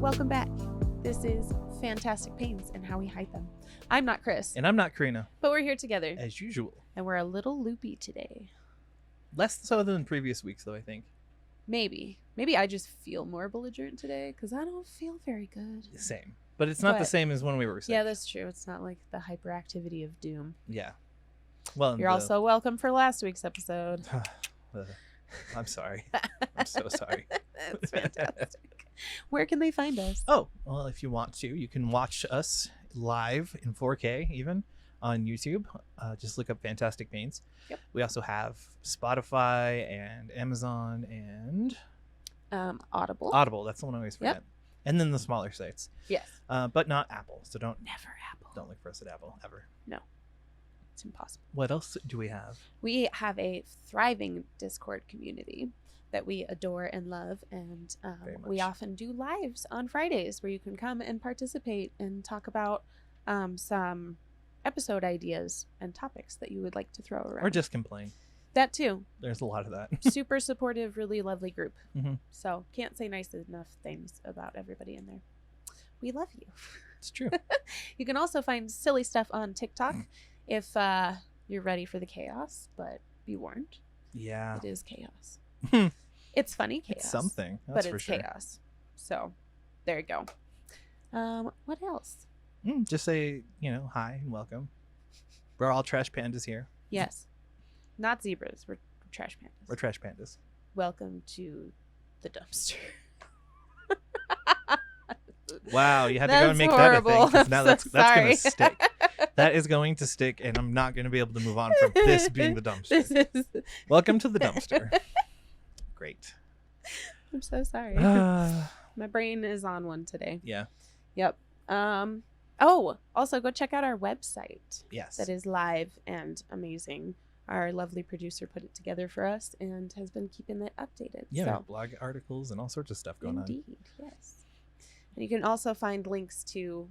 Welcome back. This is Fantastic Pains and How We Hide Them. I'm not Chris. And I'm not Karina. But we're here together. As usual. And we're a little loopy today. Less so than previous weeks, though, I think. Maybe. Maybe I just feel more belligerent today because I don't feel very good. Same. But it's not the same as when we were sick. Yeah, that's true. It's not like the hyperactivity of doom. Yeah. Well, you're also welcome for last week's episode. I'm sorry. I'm so sorry. That's fantastic. Where can they find us? Oh, well, if you want to, you can watch us live in 4K even on YouTube. Just look up Fantastic Pains. Yep. We also have Spotify and Amazon and Audible. Audible. That's the one I always forget. Yep. And then the smaller sites. Yes. But not Apple. So Never Apple. Don't look for us at Apple ever. No. It's impossible. What else do we have? We have a thriving Discord community that we adore and love, and we often do lives on Fridays where you can come and participate and talk about some episode ideas and topics that you would like to throw around. Or just complain. That too. There's a lot of that. Super supportive, really lovely group. Mm-hmm. So can't say nice enough things about everybody in there. We love you. It's true. You can also find silly stuff on TikTok if you're ready for the chaos, but be warned. Yeah. It is chaos. It's funny chaos. It's something. That's but for it's sure. chaos. So there you go. What else? Just say, hi and welcome. We're all trash pandas here. Yes. Not zebras. We're trash pandas. We're trash pandas. Welcome to the dumpster. Wow, you had to that's go and make horrible. that a thing. Now that's going to Sorry. stick. That is going to stick, and I'm not going to be able to move on from this being the dumpster. This is... Welcome to the dumpster. Great. I'm so sorry. My brain is on one today. Yeah. Yep. Oh, also go check out our website. Yes. That is live and amazing. Our lovely producer put it together for us and has been keeping it updated. Yeah, so. blog articles and all sorts of stuff going Indeed, yes. And you can also find links to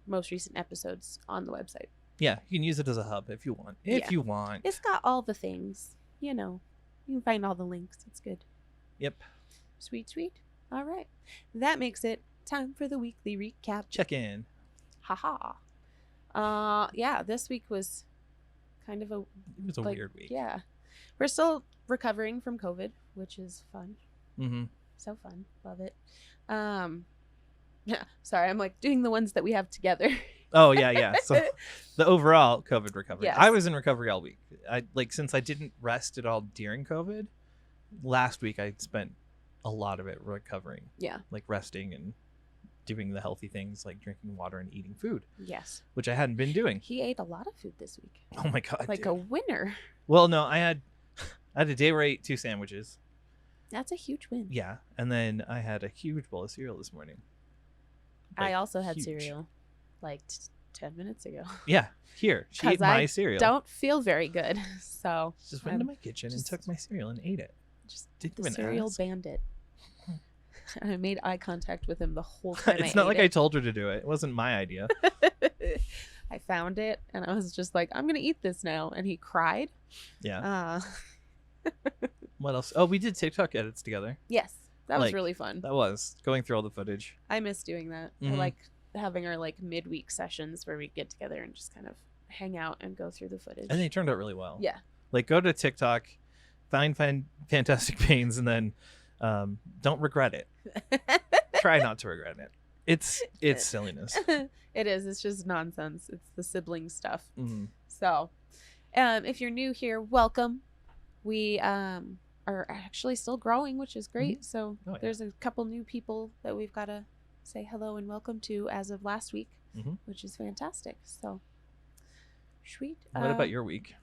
most recent episodes on the website. Yeah, you can use it as a hub if you want. If you want. It's got all the things, You can find all the links. It's good. Yep. Sweet, sweet. All right. That makes it time for the weekly recap. Check in. Haha. Yeah, this week was kind of It was a weird week. Yeah. We're still recovering from COVID, which is fun. Mm-hmm. So fun. Love it. Yeah. Sorry, I'm doing the ones that we have together. Oh, yeah. So the overall COVID recovery. Yes. I was in recovery all week. Since I didn't rest at all during COVID, last week I spent a lot of it recovering. Yeah. Resting and doing the healthy things like drinking water and eating food. Yes. Which I hadn't been doing. He ate a lot of food this week. Oh my God. Like dude. a winner. Well, no, I had a day where I ate 2 sandwiches. That's a huge win. Yeah. And then I had a huge bowl of cereal this morning. I also had huge. cereal 10 minutes ago. Yeah. Here. She ate my cereal. Don't feel very good. So Just went into my kitchen and took my cereal and ate it. Just didn't the even cereal ask. bandit. And I made eye contact with him the whole time. It's not like I told her to do it. It wasn't my idea. I found it and I was just like, I'm gonna eat this now, and he cried. Yeah. What else? Oh, we did TikTok edits together. Yes, that was really fun. That was going through all the footage. I miss doing that. Mhm. I like having our midweek sessions where we get together and just kind of hang out and go through the footage. And they turned out really well. Yeah. Go to TikTok, find Fantastic Pains, and then don't regret it. Try not to regret it. It's silliness. It is. It's just nonsense. It's the sibling stuff. Mm-hmm. So, if you're new here, welcome. We are actually still growing, which is great. Mm-hmm. So there's a couple new people that we've got to say hello and welcome to as of last week, which is fantastic. So, sweet. What about your week?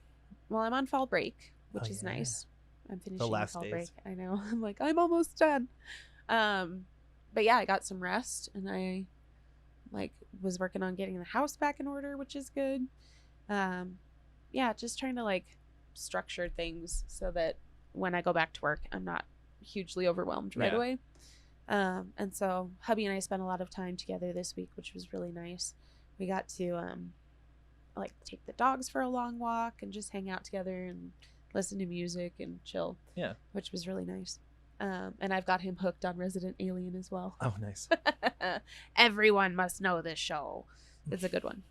Well, I'm on fall break, which is nice. I'm finishing the last fall days. break. I know. I'm almost done. But yeah, I got some rest, and I was working on getting the house back in order, which is good. Yeah, just trying to structure things so that when I go back to work, I'm not hugely overwhelmed right away. And so hubby and I spent a lot of time together this week, which was really nice. We got to take the dogs for a long walk and just hang out together and listen to music and chill. Yeah. Which was really nice. And I've got him hooked on Resident Alien as well. Oh, nice. Everyone must know this show. It's a good one.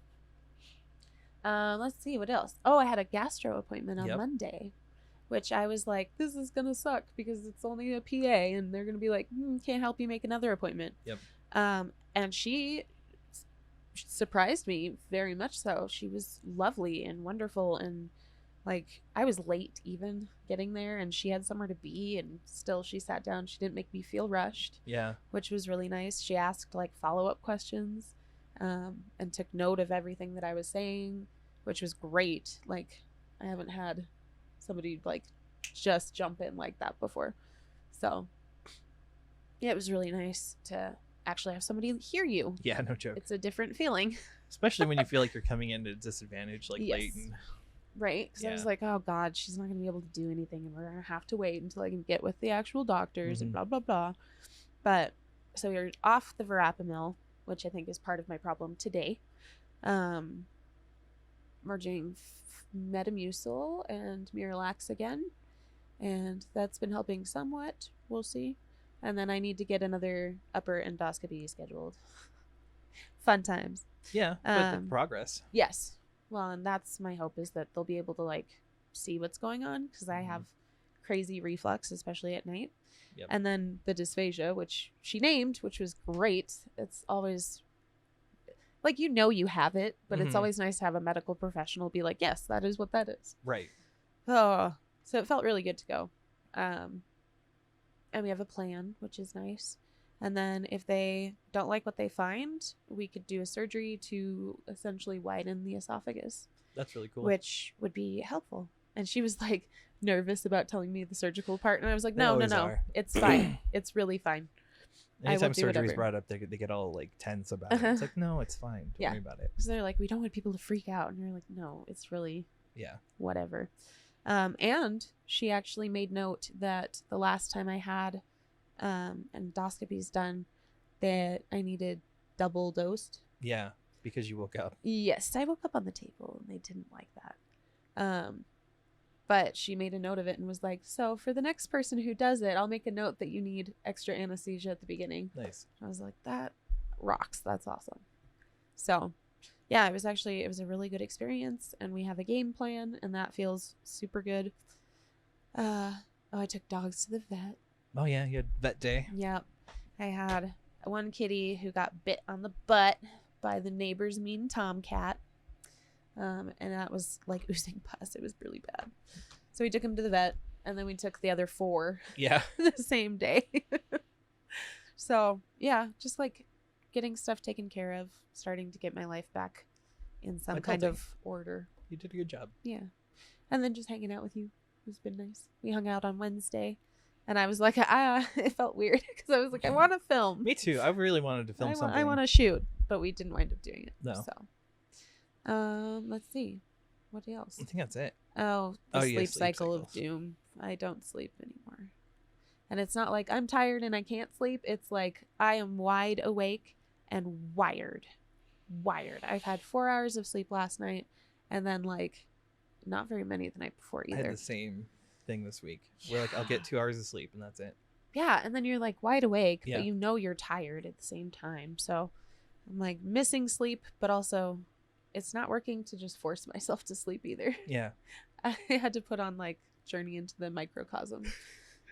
Let's see what else. Oh, I had a gastro appointment on Monday, which I was like, this is gonna suck because it's only a PA, and they're gonna be like, can't help you make another appointment. Yep. And she surprised me very much so. She was lovely and wonderful, and like I was late even getting there, and she had somewhere to be, and still she sat down. She didn't make me feel rushed. Yeah. Which was really nice. She asked like follow-up questions, and took note of everything that I was saying, which was great. Like I haven't had somebody like just jump in like that before. So yeah, it was really nice to actually have somebody hear you. Yeah, no joke. It's a different feeling. Especially when you feel like you're coming in at a disadvantage, like late. And... Right, because I was like, oh God, she's not going to be able to do anything, and we're going to have to wait until I can get with the actual doctors and blah, blah, blah. But, so you're off the verapamil, which I think is part of my problem today. We're doing Metamucil and Miralax again, and that's been helping somewhat. We'll see. And then I need to get another upper endoscopy scheduled. Fun times. Yeah, but progress. Yes. Well, and that's my hope, is that they'll be able to like see what's going on, because I have crazy reflux, especially at night. Yep. And then the dysphagia, which she named, which was great. It's always like, you have it, but it's always nice to have a medical professional be like, yes, that is what that is. Right. Oh, so it felt really good to go. And we have a plan, which is nice. And then if they don't like what they find, we could do a surgery to essentially widen the esophagus. That's really cool. Which would be helpful. And she was like nervous about telling me the surgical part. And I was like, no. It's fine. It's really fine. Anytime surgery is brought up, they get all like tense about it. It's like, no, it's fine. Don't worry about it. Because they're like, we don't want people to freak out. And you're like, no, it's really whatever. And she actually made note that the last time I had endoscopies done, that I needed double dosed. Yeah, because you woke up. Yes, I woke up on the table, and they didn't like that. But she made a note of it and was like, so for the next person who does it, I'll make a note that you need extra anesthesia at the beginning. Nice. I was like, that rocks. That's awesome. So yeah, it was a really good experience, and we have a game plan, and that feels super good. I took dogs to the vet. Oh yeah, you had vet day. Yep. I had one kitty who got bit on the butt by the neighbor's mean tomcat. And that was like oozing pus. It was really bad. So we took him to the vet, and then we took the other 4 the same day. So yeah, just like getting stuff taken care of, starting to get my life back in some kind of order. You did a good job. Yeah. And then just hanging out with you has been nice. We hung out on Wednesday. And I was like, it felt weird because I was like, I want to film. Me too. I really wanted to film something. I want to shoot, but we didn't wind up doing it. No. So, let's see. What else? I think that's it. Oh, sleep cycle of doom. I don't sleep anymore. And it's not like I'm tired and I can't sleep. It's like I am wide awake and wired. I've had 4 hours of sleep last night, and then like not very many the night before either. I had the same thing this week. We're like, I'll get 2 hours of sleep, and that's it. Yeah, and then you're like wide awake, but you're tired at the same time. So I'm like missing sleep, but also it's not working to just force myself to sleep either. Yeah. I had to put on like Journey into the Microcosm.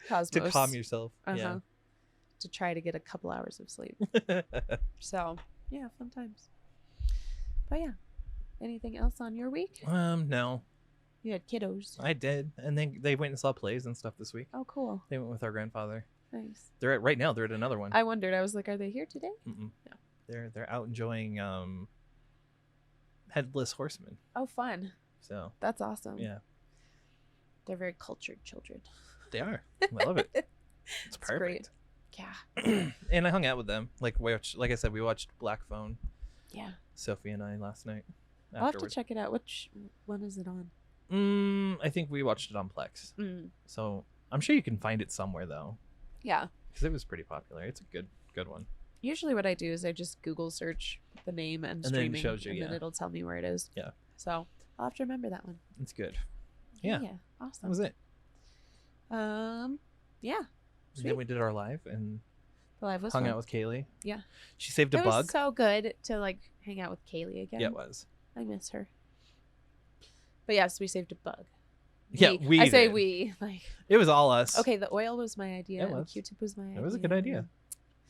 Cosmos. To calm yourself. Yeah. To try to get a couple hours of sleep. So yeah, fun times. But yeah. Anything else on your week? No. You had kiddos. I did, and they went and saw plays and stuff this week. Oh, cool. They went with our grandfather. Nice. Right now. They're at another one. I wondered. I was like, are they here today? Mm-mm. No. They're out enjoying Headless Horseman. Oh, fun. So that's awesome. Yeah. They're very cultured children. They are. I love it. It's perfect. Great. Yeah. And I hung out with them. Like I said, we watched Black Phone. Yeah. Sophie and I last night. I'll have to check it out. Which one is it on? I think we watched it on Plex. So I'm sure you can find it somewhere though. Yeah. Because it was pretty popular. It's a good one. Usually what I do is I just Google search the name and streaming, then it shows you, and then it'll tell me where it is. Yeah. So I'll have to remember that one. It's good. Yeah. Yeah. Awesome. That was it. Yeah. And then we did our live and The live was hung fun. out with Kaylee. Yeah. She saved a It bug. was so good to like hang out with Kaylee again. Yeah, it was. I miss her. But yes, we saved a bug. Yeah, we I say did. we. Like, it was all us. okay, the oil was my idea. It was. And Q-tip was my idea. It was a good idea.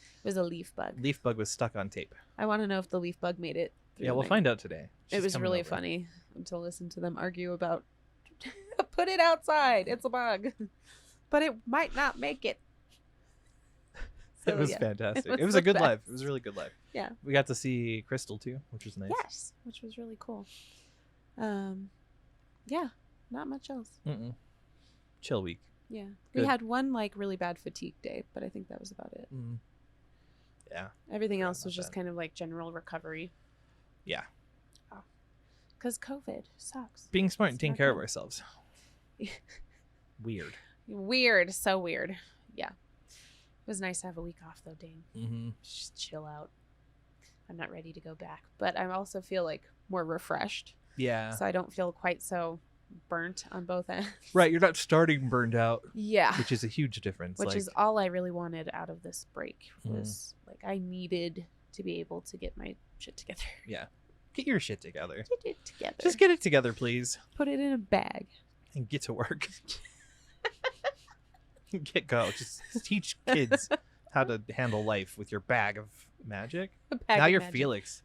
It was a leaf bug. Leaf bug was stuck on tape. I want to know if the leaf bug made it through Yeah, the we'll night. find out today. It She's was coming really over. funny to listen to them argue about put it outside. It's a bug. But it might not make it. So, It was yeah. fantastic. It It was was a the good best. live. It was a really good live. Yeah. We got to see Crystal too, which was nice. Yes, which was really cool. Yeah, not much else. Mm-mm. Chill week. Yeah. We Good. had one like really bad fatigue day, but I think that was about it. Mm. Yeah. Everything Forgot else was about just that. kind of like general recovery. Yeah. Because COVID sucks. Being smart and It's taking not care of good. ourselves. Weird. Weird. So weird. Yeah. It was nice to have a week off though, Dane. Mm-hmm. Just chill out. I'm not ready to go back, but I also feel like more refreshed. Yeah. So I don't feel quite so burnt on both ends. Right. You're not starting burned out, Yeah. which is a huge difference. Which like, is all I really wanted out of this break was like I needed to be able to get my shit together. yeah. Get your shit together. Get it together. Just get it together, please, put it in a bag. and get to work. Get go. Just teach kids how to handle life with your bag of magic. A bag Now of you're magic. Felix.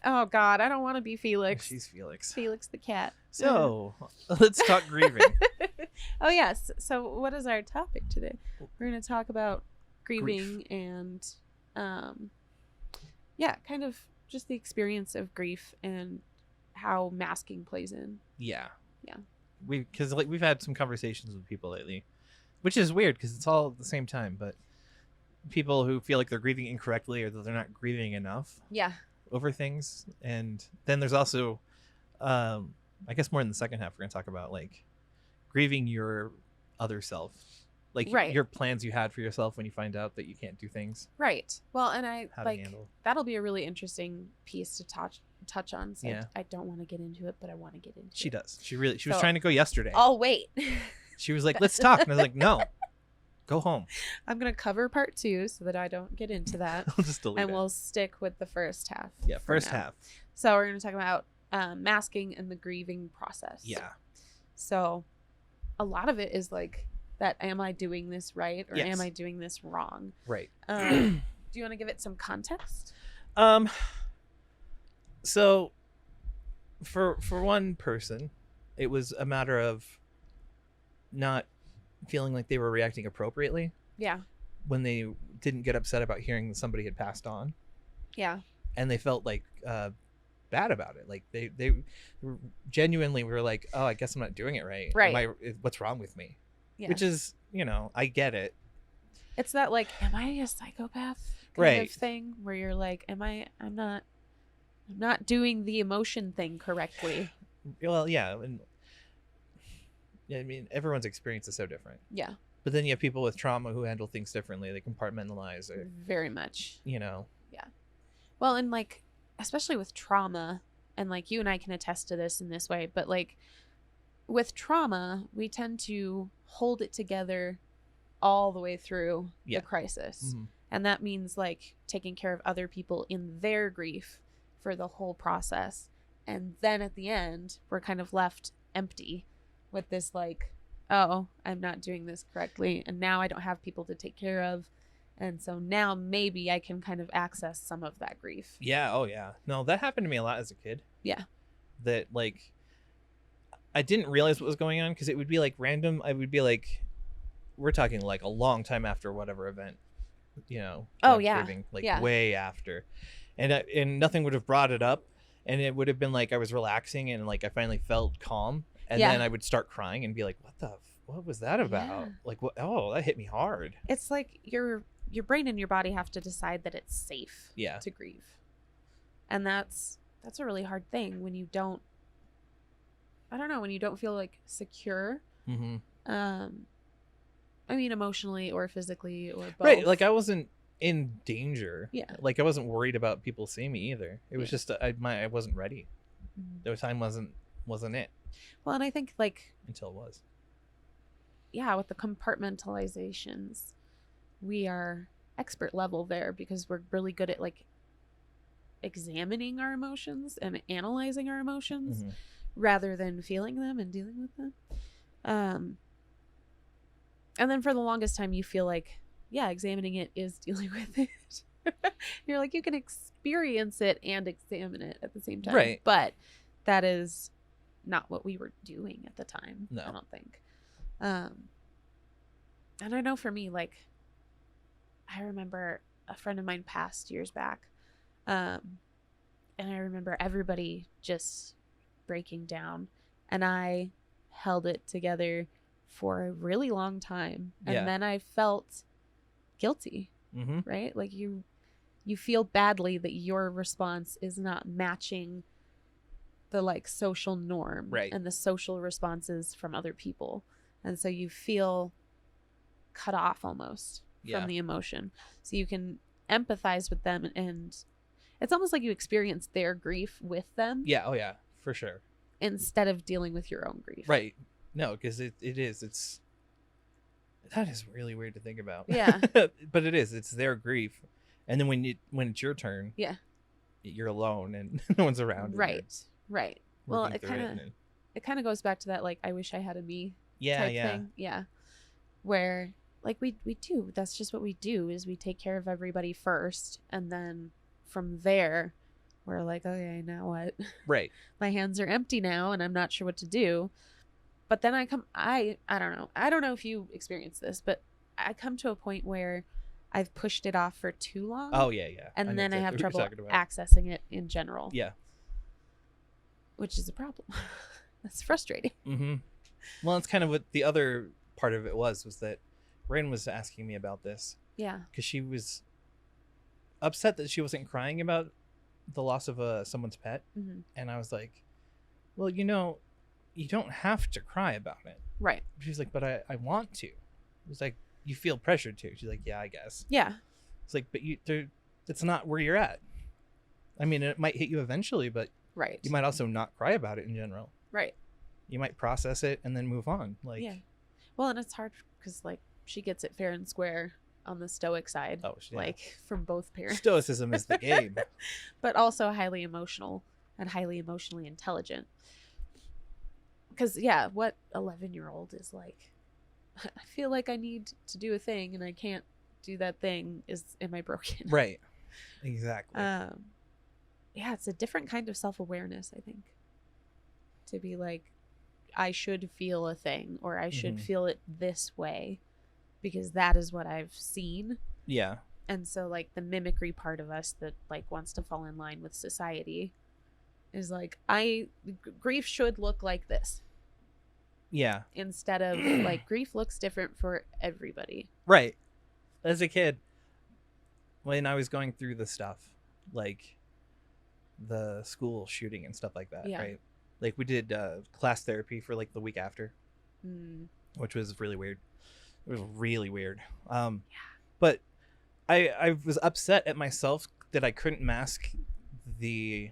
Oh God, I don't want to be Felix. She's Felix. Felix the cat. So let's talk grieving. Oh yes. So what is our topic today? We're going to talk about grieving and, yeah, kind of just the experience of grief and how masking plays in. Yeah. Yeah. Because like we've had some conversations with people lately, which is weird because it's all at the same time. But people who feel like they're grieving incorrectly or that they're not grieving enough Yeah. over things, and then there's also, I guess more in the second half we're gonna talk about like grieving your other self, like Right. your plans you had for yourself when you find out that you can't do things. Right. Well, and I How like to handle. that'll be a really interesting piece to touch on. So Yeah. I don't want to get into it, but I want to get into She it. does. She was So- trying to go yesterday. I'll wait. She was like, "Let's talk," and I was like, "No, go home." I'm gonna cover part 2 so that I don't get into that. I'll just delete And it. we'll stick with the first half. Yeah, for first now. half. So we're going to talk about masking and the grieving process. Yeah. So a lot of it is like that. Am I doing this right or Yes. am I doing this wrong? Right. Do you want to give it some context? So for one person, it was a matter of not feeling like they were reacting appropriately Yeah. when they didn't get upset about hearing that somebody had passed on, Yeah. and they felt like bad about it. Like they genuinely were like, "Oh, I guess I'm not doing it right. Right. What's wrong with me?" Yeah. Which is, I get it. It's that like, am I a psychopath kind Right. of thing where you're like, I'm not doing the emotion thing correctly. Well, yeah, and I mean, everyone's experience is so different. Yeah. But then you have people with trauma who handle things differently. They compartmentalize, or Very much. Well, and like, especially with trauma, and like you and I can attest to this in this way, but like with trauma, we tend to hold it together all the way through Yeah. the crisis. Mhm. And that means like taking care of other people in their grief for the whole process. And then at the end, we're kind of left empty with this like, oh, I'm not doing this correctly. And now I don't have people to take care of. And so now maybe I can kind of access some of that grief. Yeah. Oh, yeah. No, that happened to me a lot as a kid. Yeah. That like, I didn't realize what was going on because it would be like random. I would be like, we're talking like a long time after whatever event, Oh, I'm yeah. grieving, like Yeah. way after, and nothing would have brought it up, and it would have been like I was relaxing and like I finally felt calm, and Yeah. then I would start crying and be like, what was that about? Yeah. Like, what? Oh, that hit me hard. It's like your brain and your body have to decide that it's safe Yeah. to grieve. And that's a really hard thing when you don't, I don't know, when you don't feel like secure. Mm-hmm. I mean, emotionally or physically or both. Right. Like I wasn't in danger. Yeah. Like I wasn't worried about people seeing me either. It was Yeah. just I wasn't ready. Mhm. The time wasn't it Well, and I think like, until it was. yeah, with the compartmentalizations, we are expert level there because we're really good at like examining our emotions and analyzing our emotions rather than feeling them and dealing with them. And then for the longest time, you feel like, yeah, examining it is dealing with it. You're like, you can experience it and examine it at the same time. Right. But that is not what we were doing at the time. No. I don't think. And I know for me, like, I remember a friend of mine passed years back. And I remember everybody just breaking down. And I held it together for a really long time. And then I felt guilty, right? Like you feel badly that your response is not matching the like social norm and the social responses from other people. And so you feel cut off almost from the emotion. So you can empathize with them, and it's almost like you experience their grief with them. Yeah. Oh yeah, for sure. Instead of dealing with your own grief. Right. No, because it's that is really weird to think about. Yeah. But it is. It's their grief. And then when it's your turn, you're alone and no one's around. Right. Well, it kind of goes back to that, like, I wish I had a me type thing. Yeah. Where like we do, that's just what we do, is we take care of everybody first, and then from there we're like, okay, now what? Right. My hands are empty now and I'm not sure what to do. But then I don't know. I don't know if you experience this, but I come to a point where I've pushed it off for too long. Oh, yeah. And then I have trouble accessing it in general. Yeah. Which is a problem. That's frustrating. Well, it's kind of what the other part of it was that Rain was asking me about this. Yeah. Because she was upset that she wasn't crying about the loss of someone's pet. And I was like, well, you don't have to cry about it. Right. She's like, but I want to. It's like, you feel pressured to. She's like, yeah, I guess. Yeah. It's like, but it's not where you're at. I mean, it might hit you eventually, but you might also not cry about it in general. Right. You might process it and then move on. Like, yeah. Well, and it's hard because like she gets it fair and square on the stoic side. Oh, yeah. Like from both parents. Stoicism is the game. But also highly emotional and highly emotionally intelligent. Because, yeah, what 11-year-old is like, I feel like I need to do a thing and I can't do that thing. Am I broken? Right. Exactly. Yeah, it's a different kind of self-awareness, I think. To be like, I should feel a thing, or I should feel it this way because that is what I've seen. Yeah. And so like the mimicry part of us that like wants to fall in line with society is like, grief should look like this. Yeah. Instead of like, grief looks different for everybody. Right. As a kid, when I was going through the stuff, like the school shooting and stuff like that, right? Like we did class therapy for like the week after, which was really weird. It was really weird. But I was upset at myself that I couldn't mask the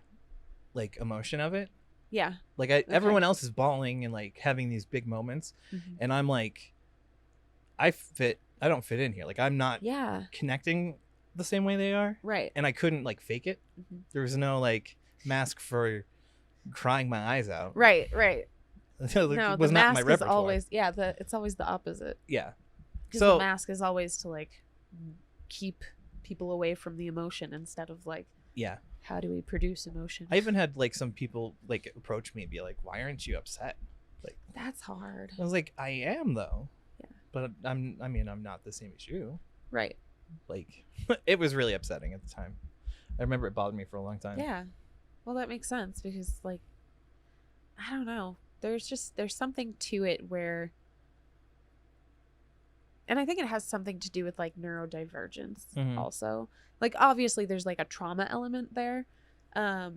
like emotion of it. Yeah. Like everyone else is bawling and like having these big moments, and I'm like, I don't fit in here. Like I'm not connecting the same way they are. Right. And I couldn't like fake it. There was no like mask for crying my eyes out. Right. No, the mask is always it's always the opposite. Yeah. Because the mask is always to like keep people away from the emotion instead of like, how do we produce emotion? I even had like some people like approach me and be like, why aren't you upset? Like, that's hard. I was like, I am though. Yeah. But I'm not the same as you. Right. Like it was really upsetting at the time. I remember it bothered me for a long time. Yeah. Well, that makes sense because like, I don't know. There's something to it where, and I think it has something to do with like neurodivergence also. Like obviously there's like a trauma element there. But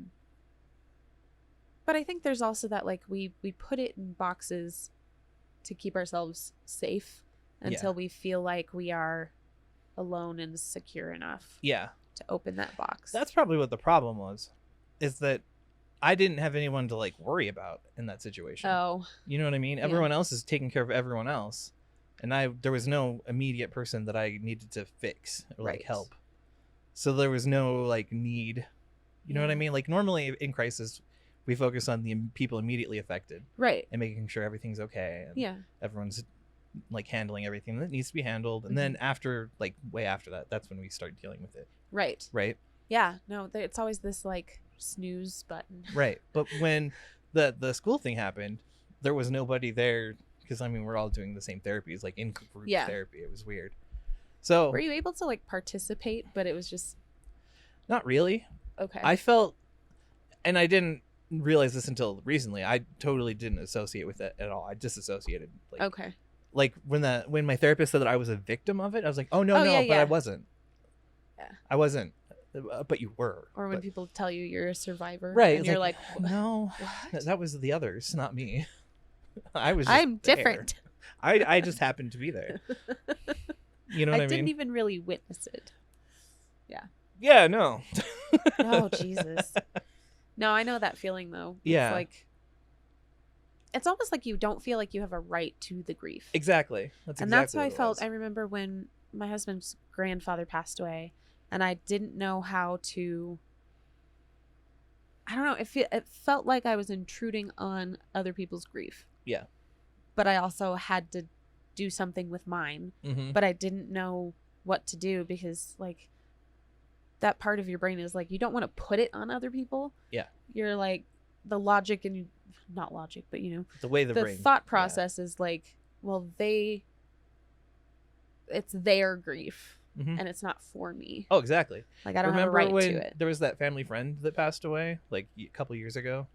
I think there's also that like we put it in boxes to keep ourselves safe until we feel like we are alone and secure enough. Yeah. To open that box. That's probably what the problem was, is that I didn't have anyone to like worry about in that situation. Oh. You know what I mean? Everyone else is taking care of everyone else. and there was no immediate person that I needed to fix or like Right. help. So there was no like need, you know what I Yeah. mean? Like normally in crisis, we focus on the people immediately affected Right. and making sure everything's okay and Yeah. everyone's like handling everything that needs to be handled. And then after, like way after that, that's when we start dealing with it. Right. Right. Yeah. No, it's always this like snooze button. Right. But when the school thing happened, there was nobody there because I mean we're all doing the same therapies, like in group therapy. It was weird. So were you able to like participate, but it was just not really. okay. I felt, and I didn't realize this until recently, I totally didn't associate with it at all. I disassociated. Like, okay. Like when my therapist said that I was a victim of it, I was like, oh no, yeah, but yeah. I wasn't. Yeah. I wasn't. But you were. Or when people tell you you're a survivor, right? And you're like, no, what? that was the others, not me. I'm there. Different. I just happened to be there. You know what I mean? I didn't even really witness it. Yeah. Yeah, no. Oh, Jesus. No, I know that feeling, though. Yeah. It's like, it's almost like you don't feel like you have a right to the grief. Exactly. That's how I felt. I remember when my husband's grandfather passed away, and I didn't know how to, I don't know, it felt like I was intruding on other people's grief. Yeah. But I also had to do something with mine. Mm-hmm. But I didn't know what to do because, like, that part of your brain is like, you don't want to put it on other people. Yeah. You're like, the logic and not logic, but you know, the way the brain, thought process is like, well, it's their grief and it's not for me. Oh, exactly. Like I don't have a right when to it. There was that family friend that passed away like a couple years ago,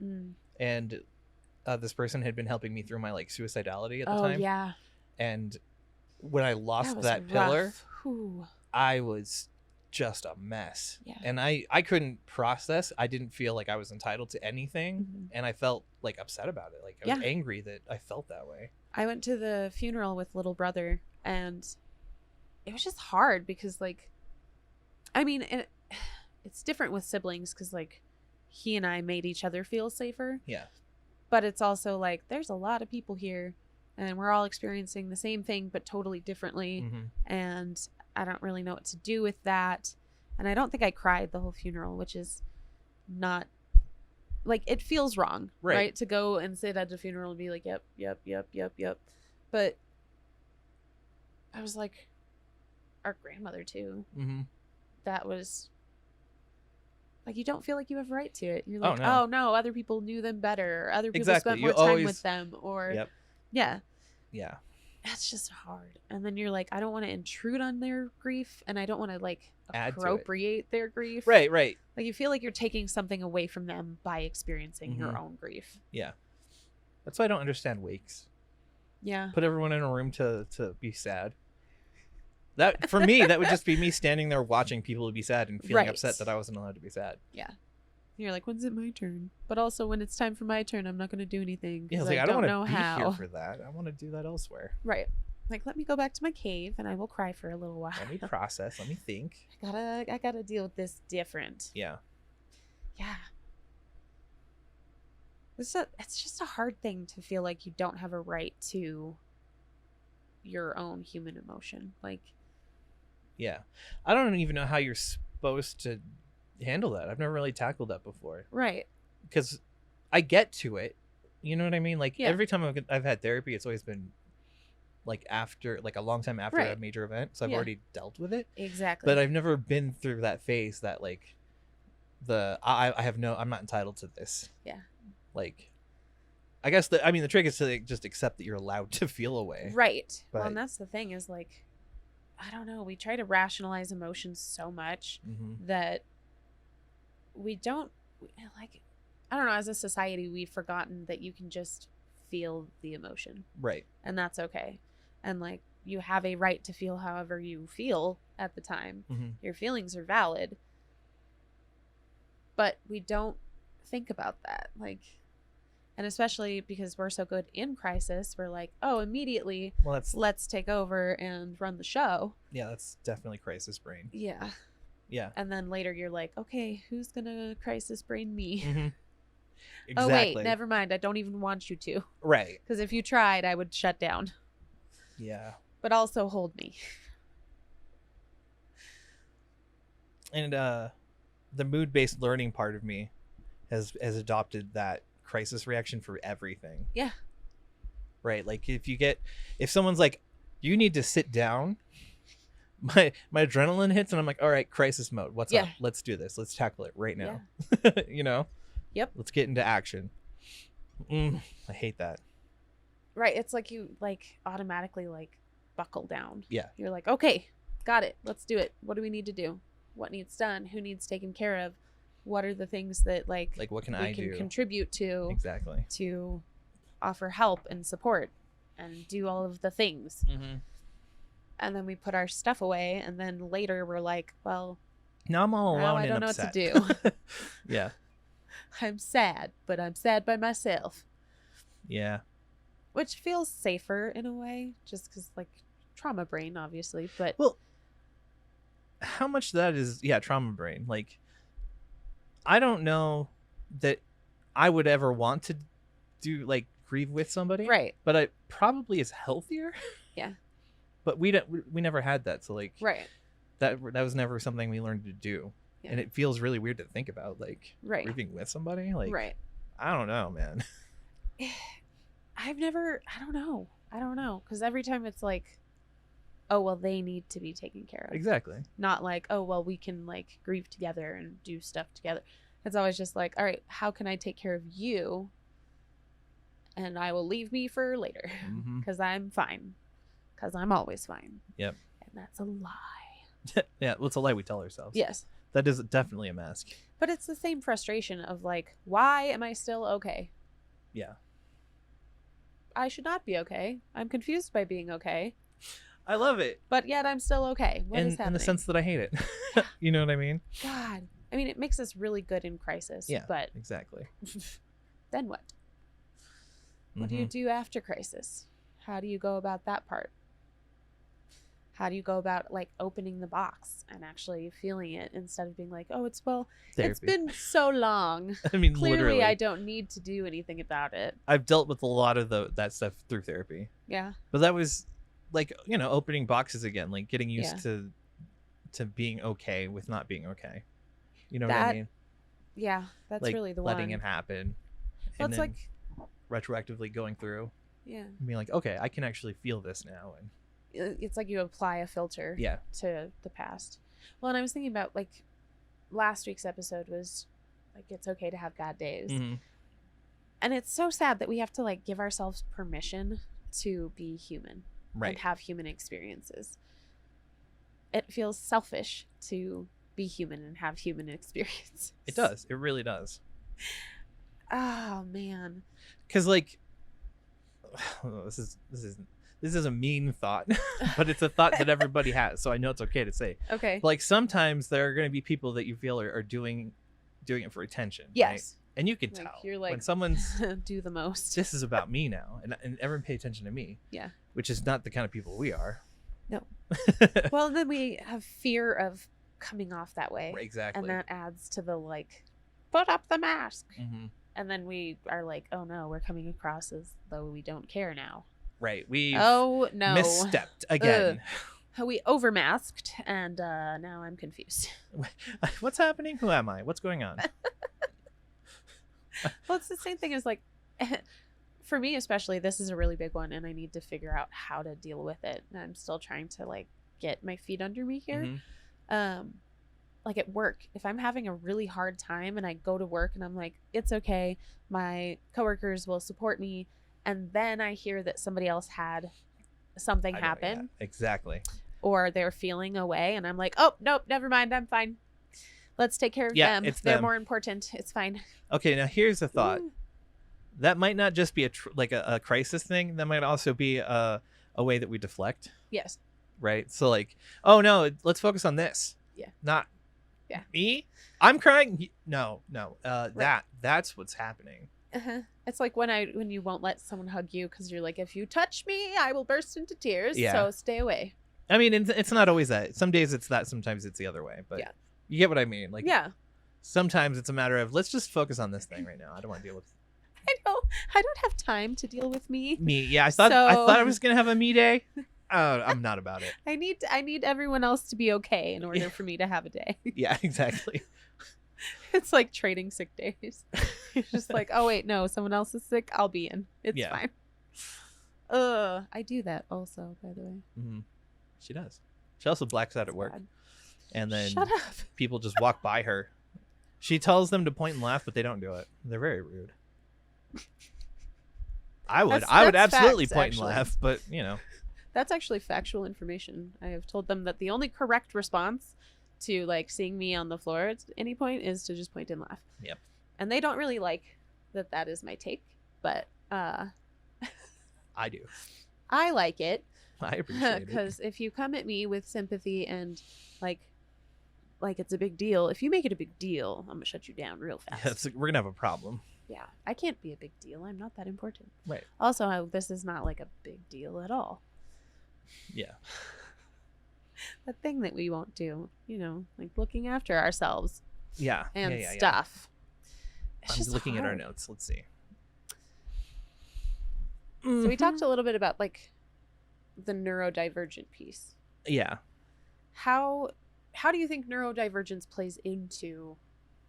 and this person had been helping me through my like suicidality at the time. Oh yeah. And when I lost that rough. pillar, Whew. I was just a mess. Yeah. And I couldn't process. I didn't feel like I was entitled to anything. And I felt like upset about it. Like I was angry that I felt that way. I went to the funeral with little brother, and it was just hard because, like, I mean, it's different with siblings because, like, he and I made each other feel safer. Yeah. But it's also like, there's a lot of people here and we're all experiencing the same thing, but totally differently. And I don't really know what to do with that. And I don't think I cried the whole funeral, which is not, like, it feels wrong, right? To go and sit at the funeral and be like, yep. But I was like, our grandmother too. That was like, you don't feel like you have a right to it. You're like, oh no, other people knew them better, or other people spent more time with them, or yeah. That's just hard. And then you're like, I don't want to intrude on their grief, and I don't want to like appropriate their grief. Right. Like you feel like you're taking something away from them by experiencing your own grief. Yeah. That's why I don't understand wakes. Yeah. Put everyone in a room to be sad. That, for me, that would just be me standing there watching people be sad and feeling upset that I wasn't allowed to be sad. Yeah. You're like, when's it my turn? But also, when it's time for my turn, I'm not going to do anything. Yeah, like, I don't know want to be how. here for that. I want to do that elsewhere. Right. Like, let me go back to my cave and I will cry for a little while. Let me process. Let me think. I gotta deal with this different. Yeah. Yeah. It's just a hard thing to feel like you don't have a right to your own human emotion. Like, yeah. I don't even know how you're supposed to handle that. I've never really tackled that before. Right. Because I get to it. You know what I mean? Like, every time I've had therapy, it's always been like after, like a long time after a major event. So I've already dealt with it. Exactly. But I've never been through that phase that like I'm not entitled to this. Yeah. Like, I guess the trick is to like, just accept that you're allowed to feel a way. Right. But, well, and that's the thing is like, I don't know. We try to rationalize emotions so much that we don't, like, I don't know. As a society, we've forgotten that you can just feel the emotion. Right. And that's okay. And like, you have a right to feel however you feel at the time. Your feelings are valid. But we don't think about that. Like, and especially because we're so good in crisis, we're like, oh, immediately, let's take over and run the show. Yeah, that's definitely crisis brain. Yeah. Yeah. And then later you're like, okay, who's going to crisis brain me? Exactly. Oh, wait, never mind. I don't even want you to. Right. Because if you tried, I would shut down. Yeah. but also hold me. And the mood-based learning part of me has adopted that crisis reaction for everything. Yeah. Right. Like if someone's like, you need to sit down, my adrenaline hits and I'm like, all right, crisis mode. What's up? Let's do this. Let's tackle it right now. Yeah. You know? Yep. Let's get into action. I hate that. Right. It's like you like automatically like buckle down. Yeah. You're like, okay, got it. Let's do it. What do we need to do? What needs done? Who needs taken care of? What are the things that like what can I do? Contribute to? Exactly. To offer help and support and do all of the things. Mm-hmm. And then we put our stuff away, and then later we're like, well, now I'm all alone. I don't and know upset. what to do. Yeah. I'm sad, but I'm sad by myself. Yeah. Which feels safer in a way, just because like trauma brain, obviously. But well, how much that is, trauma brain. Like, I don't know that I would ever want to do like grieve with somebody, right? But I probably is healthier. Yeah. But we never had that, so like right. That was never something we learned to do, and it feels really weird to think about, like grieving with somebody, like I don't know, man. I don't know, because every time it's like, oh well, they need to be taken care of. Exactly. Not like, oh well, we can like grieve together and do stuff together. It's always just like, all right, how can I take care of you? And I will leave me for later because I'm fine. Because I'm always fine. Yep. And that's a lie. Yeah, well, it's a lie we tell ourselves. Yes. That is definitely a mask. But it's the same frustration of like, why am I still okay? Yeah. I should not be okay. I'm confused by being okay. I love it. But yet I'm still okay. What is happening? In the sense that I hate it. You know what I mean? God. I mean, it makes us really good in crisis. Yeah, but exactly. Then what? What do you do after crisis? How do you go about that part? How do you go about like opening the box and actually feeling it instead of being like, oh, therapy. It's been so long. I mean, clearly literally. I don't need to do anything about it. I've dealt with a lot of that stuff through therapy. Yeah. But that was like, opening boxes again, like getting used to being okay with not being okay. You know what I mean? Yeah, that's like really the letting one. it happen. Well, and it's then like retroactively going through. Yeah. And being like, okay, I can actually feel this now. And it's like you apply a filter to the past. Well, and I was thinking about like last week's episode was like, it's okay to have bad days. And it's so sad that we have to like give ourselves permission to be human and have human experiences. It feels selfish to be human and have human experience. It does. It really does. Oh man. Because like, this is a mean thought, but it's a thought that everybody has, so I know it's okay to say. Okay. But like sometimes there are going to be people that you feel are doing it for attention. Yes. Right? And you can like tell you're like, when someone's do the most. This is about me now, and everyone pay attention to me. Yeah. Which is not the kind of people we are. No. Well, then we have fear of coming off that way. Exactly. And that adds to the like, put up the mask. And then we are like, oh no, we're coming across as though we don't care now. Right. We misstepped again. We overmasked, and now I'm confused. What's happening? Who am I? What's going on? Well, it's the same thing as like, for me especially, this is a really big one, and I need to figure out how to deal with it. And I'm still trying to like get my feet under me here. Like at work, if I'm having a really hard time and I go to work and I'm like, it's okay, my coworkers will support me, and then I hear that somebody else had something happen. Yeah, exactly. Or they're feeling away and I'm like, oh, nope, never mind, I'm fine. Let's take care of them. They're more important. It's fine. Okay, now here's a thought. That might not just be a crisis thing. That might also be a way that we deflect. Yes. Right? So like, oh no, let's focus on this. Yeah. Not me? I'm crying? No. That's what's happening. It's like when you won't let someone hug you because you're like, if you touch me, I will burst into tears. Yeah. So stay away. I mean, it's not always that. Some days it's that. Sometimes it's the other way. But you get what I mean. Like, sometimes it's a matter of let's just focus on this thing right now. I don't want to deal with. I know. I don't have time to deal with me. Yeah. I thought I was gonna have a me day. I'm not about it. I need everyone else to be okay in order for me to have a day. Yeah, exactly. It's like trading sick days. It's just like, oh wait, no, someone else is sick. I'll be in. It's fine. I do that also, by the way. Mm-hmm. She does. She also blacks out at work. Bad. And then Shut up. people just walk by her. She tells them to point and laugh, but they don't do it. They're very rude. I would absolutely facts, point actually. and laugh, but you know. That's actually factual information. I have told them that the only correct response to like seeing me on the floor at any point is to just point and laugh. Yep. And they don't really like that is my take, but I do. I like it. I appreciate it. Because if you come at me with sympathy and like it's a big deal, if you make it a big deal, I'm gonna shut you down real fast. Yeah, we're gonna have a problem. Yeah, I can't be a big deal. I'm not that important. Right. Also, this is not like a big deal at all. Yeah. The thing that we won't do, like looking after ourselves. Yeah. And stuff. I'm just looking at our notes. Let's see. So we talked a little bit about like the neurodivergent piece. Yeah. How do you think neurodivergence plays into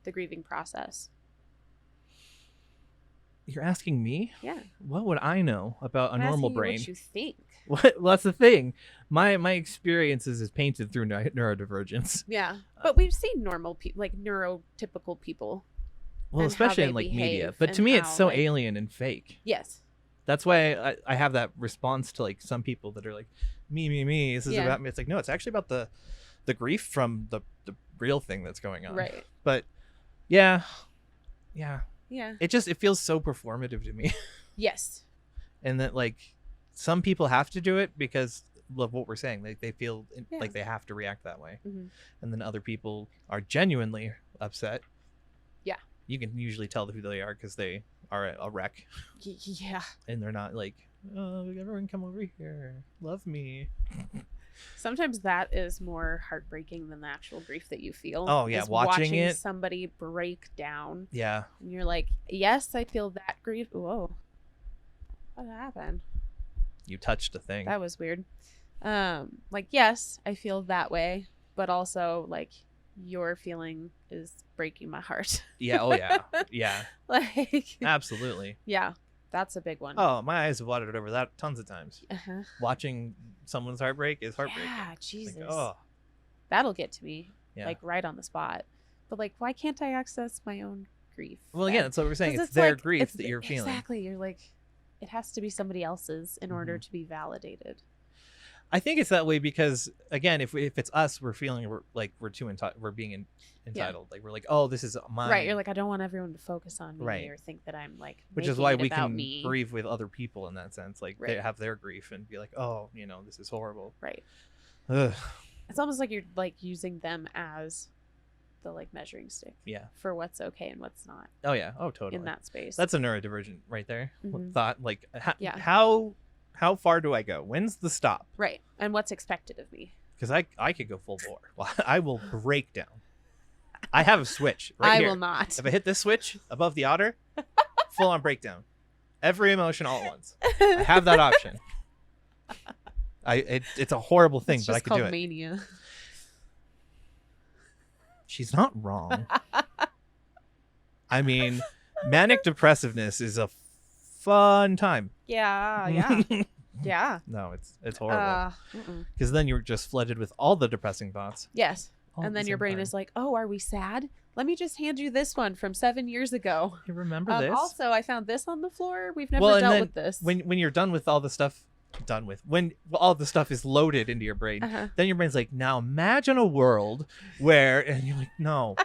the grieving process? You're asking me? Yeah. What would I know about a normal brain? What you think? Well, that's the thing. My experiences is painted through neurodivergence. Yeah, but we've seen normal people, like neurotypical people. Well, especially in like media. But to me, it's so alien and fake. Yes. That's why I have that response to like some people that are like, me. This is about me. It's like, no, it's actually about the grief from the real thing that's going on. Right. But yeah. It feels so performative to me. Yes. And that like some people have to do it because of what we're saying. Like they feel like they have to react that way. Mm-hmm. And then other people are genuinely upset. Yeah. You can usually tell who they are because they are a wreck. Yeah. And they're not like, oh, everyone come over here. Love me. Sometimes that is more heartbreaking than the actual grief that you feel. Oh, yeah. Watching it. Somebody break down. Yeah. And you're like, yes, I feel that grief. Whoa. What happened? You touched a thing. That was weird. Like, yes, I feel that way. But also, like, your feeling is breaking my heart. Yeah. Oh, yeah. Yeah. Like. Absolutely. Yeah. That's a big one. Oh, my eyes have watered over that tons of times. Uh-huh. Watching someone's heartbreak is heartbreaking. Yeah, Jesus. Like, oh. That'll get to me, yeah. like right on the spot. But like, why can't I access my own grief? Well, again, that's what we're saying. It's their grief that you're feeling. Exactly. You're like, it has to be somebody else's in order to be validated. I think it's that way because, again, if it's us, we're feeling we're too we're being entitled. Like we're like, oh, this is mine. Right. You're like, I don't want everyone to focus on me right. or think that I'm like, which is why we can grieve with other people in that sense. Like right. they have their grief and be like, oh, this is horrible. Right. Ugh. It's almost like you're like using them as the like measuring stick. Yeah. For what's okay and what's not. Oh yeah. Oh totally. In that space. That's a neurodivergent right there. Mm-hmm. Thought like, yeah. How far do I go? When's the stop? Right. And what's expected of me? Because I could go full bore. Well, I will break down. I have a switch right here. I will not. If I hit this switch above the otter, full on breakdown. Every emotion all at once. I have that option. It's a horrible thing, it's but I just could do it. called mania. She's not wrong. I mean, manic depressiveness is a fun time. Yeah. Yeah. No, it's horrible. Because then you're just flooded with all the depressing thoughts. Yes. And then your brain is like, oh, are we sad? Let me just hand you this one from 7 years ago. You remember this? Also, I found this on the floor. We've never dealt with this. When you're done with all the stuff, when all the stuff is loaded into your brain, then your brain's like, now imagine a world where, and you're like, no,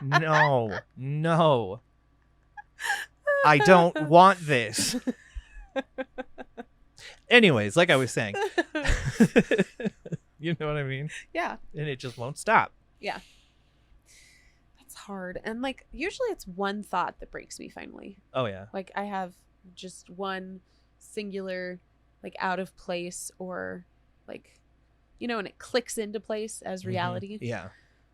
I don't want this. Anyways, like I was saying, you know what I mean? Yeah. And it just won't stop. Yeah. That's hard. And like, usually it's one thought that breaks me finally. Oh, yeah. Like I have just one singular, like out of place or like, and it clicks into place as reality. Yeah.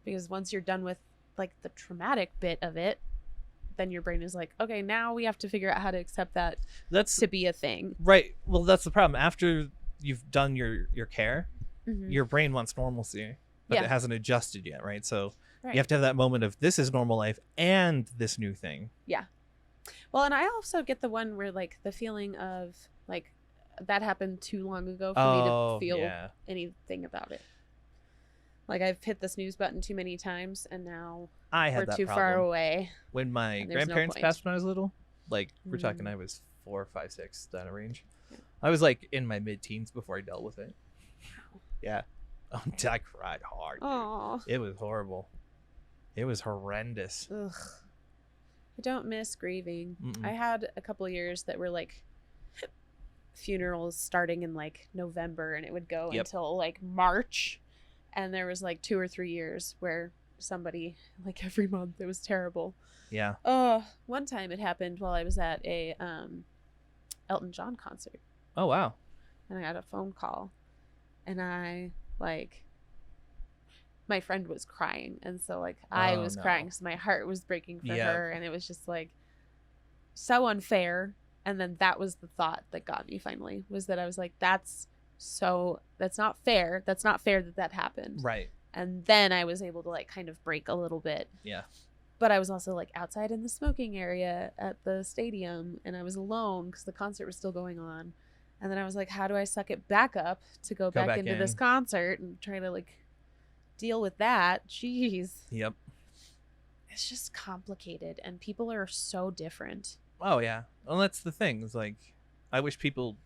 Because once you're done with like the traumatic bit of it, then your brain is like, okay, now we have to figure out how to accept that to be a thing. Right. Well, that's the problem. After you've done your care, your brain wants normalcy, but it hasn't adjusted yet, right? So you have to have that moment of this is normal life and this new thing. Yeah. Well, and I also get the one where like the feeling of like that happened too long ago for me to feel anything about it. Like I've hit the snooze button too many times, and now we're too far away. When my grandparents passed when I was little, like we're talking, I was 4, 5, 6, that range. Yeah. I was like in my mid-teens before I dealt with it. Wow. Yeah. I cried hard. It was horrible. It was horrendous. Ugh. I don't miss grieving. I had a couple of years that were like funerals starting in like November, and it would go until like March. And there was like 2 or 3 years where somebody like every month. It was terrible. Yeah. One time it happened while I was at a Elton John concert. Oh wow. And I got a phone call, and I like my friend was crying, and so like I was crying, so my heart was breaking for her, and it was just like so unfair. And then that was the thought that got me finally, was that I was like, that's not fair. That's not fair that happened. Right. And then I was able to like kind of break a little bit. Yeah. But I was also like outside in the smoking area at the stadium, and I was alone because the concert was still going on. And then I was like, how do I suck it back up to go back into this concert and try to like deal with that? Jeez. Yep. It's just complicated, and people are so different. Oh yeah. Well, that's the thing. It's like, I wish people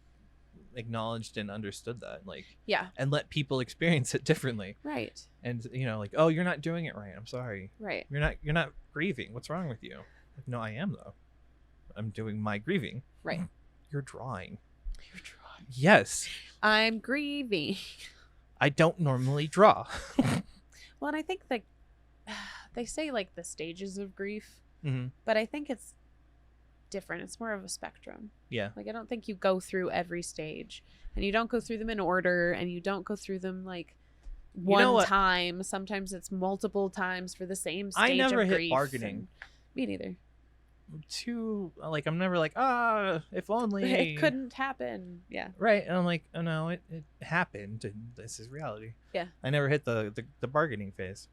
acknowledged and understood that, like, and let people experience it differently. Right. And like, oh, you're not doing it right. I'm sorry. Right. You're not grieving. What's wrong with you? Like, no, I am though. I'm doing my grieving. Right. You're drawing. Yes. I'm grieving. I don't normally draw. Well, and I think that they say like the stages of grief, mm-hmm. but I think it's different. It's more of a spectrum. Yeah. Like I don't think you go through every stage, and you don't go through them in order, and you don't go through them like one time. Sometimes it's multiple times for the same stage. I never of hit grief, bargaining. Me neither. Like, I'm never like, if only it couldn't happen. Yeah. Right. And I'm like, oh no, it happened, and this is reality. Yeah. I never hit the bargaining phase.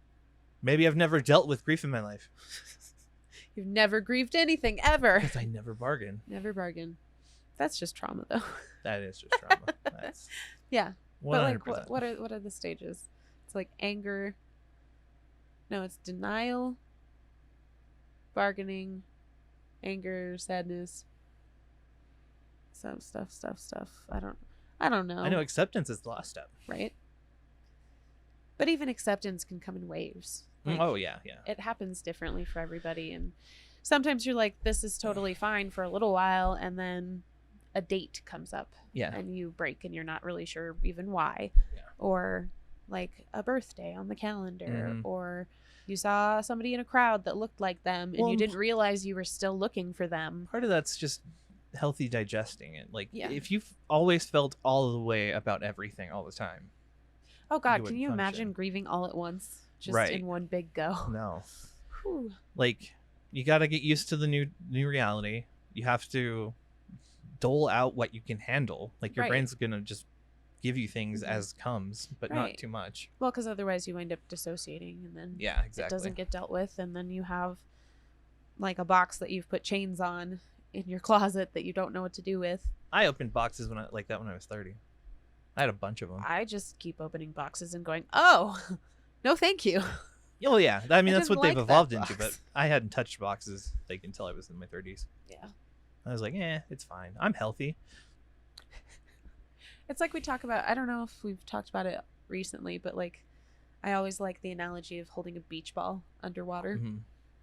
Maybe I've never dealt with grief in my life. You've never grieved anything ever. Because I never bargain. Never bargain. That's just trauma, though. That is just trauma. That's yeah. 100%. But like, what are the stages? It's like anger. No, it's denial, bargaining, anger, sadness. Some stuff. I don't know. I know acceptance is the last step. Right. But even acceptance can come in waves. Like, oh yeah. It happens differently for everybody, and sometimes you're like, this is totally fine for a little while, and then a date comes up, and you break, and you're not really sure even why, or like a birthday on the calendar, or you saw somebody in a crowd that looked like them, and you didn't realize you were still looking for them. Part of that's just healthy digesting it. Like, if you've always felt all the way about everything all the time. Oh God, can you imagine grieving all at once? Just in one big go. No. Whew. Like, you got to get used to the new reality. You have to dole out what you can handle. Like, your brain's going to just give you things as comes, but not too much. Well, because otherwise you wind up dissociating, and then exactly. It doesn't get dealt with, and then you have like a box that you've put chains on in your closet that you don't know what to do with. I opened boxes like that when I was 30. I had a bunch of them. I just keep opening boxes and going, oh, no thank you. Oh yeah, I mean that's what they've evolved into, but I hadn't touched boxes like until I was in my 30s. Yeah. I was like, it's fine. I'm healthy. It's like we talk about, I don't know if we've talked about it recently, but like I always like the analogy of holding a beach ball underwater,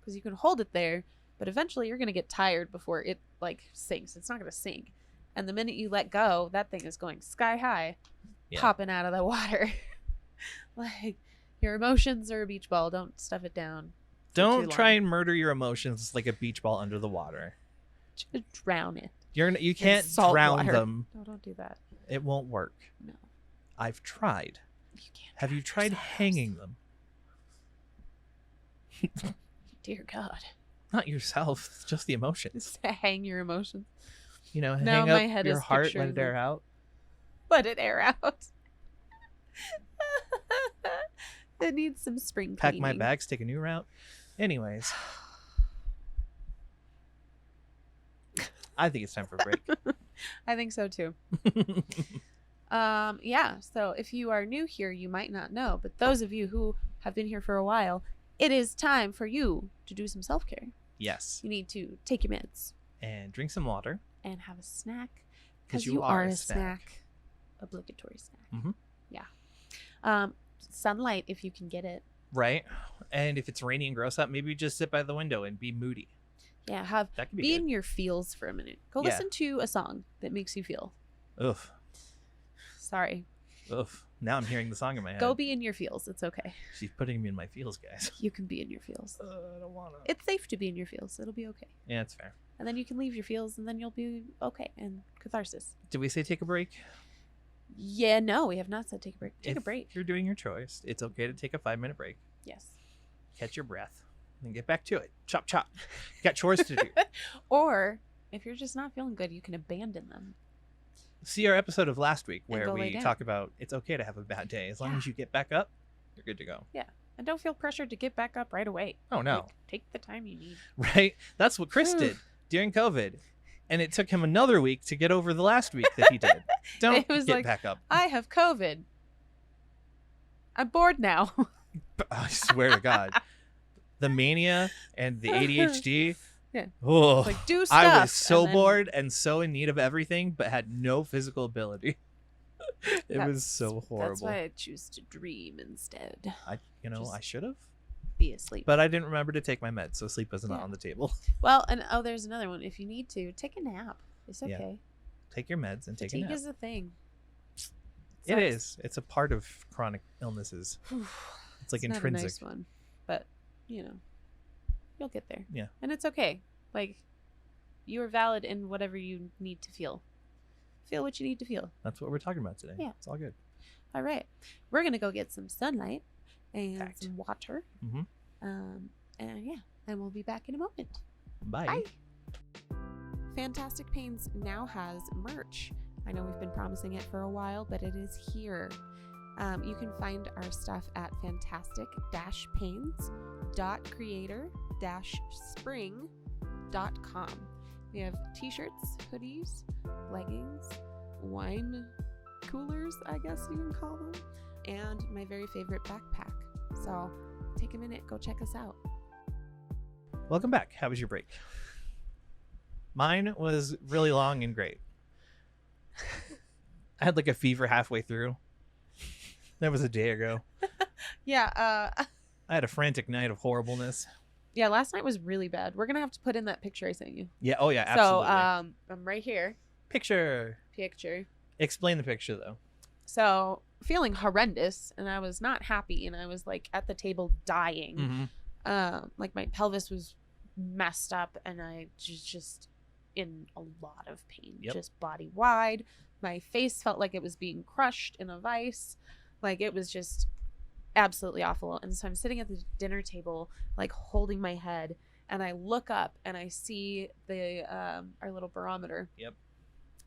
because you can hold it there, but eventually you're going to get tired before it like sinks. It's not going to sink. And the minute you let go, that thing is going sky high, popping out of the water. Like, your emotions are a beach ball. Don't stuff it down. Don't try and murder your emotions like a beach ball under the water. Drown it. You can't drown them. No, don't do that. It won't work. No. I've tried. You can't. Have you tried hanging them? Dear God. Not yourself. It's just the emotions. Hang your emotions. Hang my up head your is heart, let picturing it air out. let it air out. It needs some spring Pack cleaning. my bags, take a new route. Anyways, I think it's time for a break. I think so too. So if you are new here, you might not know, but those of you who have been here for a while, it is time for you to do some self-care. Yes. You need to take your meds And drink some water. and have a snack, Because you are a snack. Obligatory snack. Mhm. Yeah. Sunlight if you can get it. Right. And if it's rainy and gross out, maybe just sit by the window and be moody. Yeah, That could be be good. in your feels for a minute. Go Yeah. listen to a song that makes you feel. Oof. Sorry. Oof. Now I'm hearing the song in my head. Go be in your feels. It's okay. She's putting me in my feels, guys. You can be in your feels. I don't want to. It's safe to be in your feels. It'll be okay. Yeah, it's fair. And then you can leave your feels and then you'll be okay. And catharsis. Did we say take a break? Yeah, no, we have not said take a break. Take a break. If you're doing your choice, it's okay to take a 5-minute break. Yes. Catch your breath. And get back to it. Chop, chop. You got chores to do. Or if you're just not feeling good, you can abandon them. See our episode of last week where go lay we down. talk about it's okay to have a bad day. As long as you get back up, you're good to go. Yeah. And don't feel pressured to get back up right away. Oh, no. Like, take the time you need. Right? That's what Chris did during COVID. And it took him another week to get over the last week that he did. Don't It was get like, back up. I have COVID. I'm bored now. I swear to God. The mania and the ADHD. Yeah. Oh, Like, do stuff. I was so and then- bored and so in need of everything, but had no physical ability. It was That's- so horrible. That's why I choose to dream instead. I Just- should have, Be asleep. but I didn't remember to take my meds, so sleep was not Yeah. on the table. Well, and there's another one. If you need to, take a nap. It's Yeah. okay. Take your meds and take a Fatigue nap. is a thing. It Sucks. is. It's a part of chronic illnesses. It's like Not a intrinsic. nice one, but you'll get there. Yeah. And it's okay. Like, you are valid in whatever you need to feel. Feel what you need to feel. That's what we're talking about today. Yeah. It's all good. All right. We're going to go get some sunlight and Fact. some water. Mhm. And we'll be back in a moment. Bye. Bye. Fantastic Pains now has merch. I know we've been promising it for a while, but it is here. You can find our stuff at fantastic-pains.creator-spring.com. We have t-shirts, hoodies, leggings, wine coolers, I guess you can call them, and my very favorite backpack. So take a minute, go check us out. Welcome back. How was your break? Mine was really long and great. I had like a fever halfway through. That was a day ago. Yeah, I had a frantic night of horribleness. yeah, last night was really bad. We're gonna have to put in that picture I sent you. Yeah. Oh, yeah. Absolutely. So, I'm right here. Picture. Explain the picture, though. So, feeling horrendous, and I was not happy, and I was like at the table dying. Mm-hmm. Like my pelvis was messed up, and I just in a lot of pain, just body wide. My face felt like it was being crushed in a vice. Like, it was just absolutely awful. And so I'm sitting at the dinner table, like holding my head, and I look up and I see the our little barometer. Yep.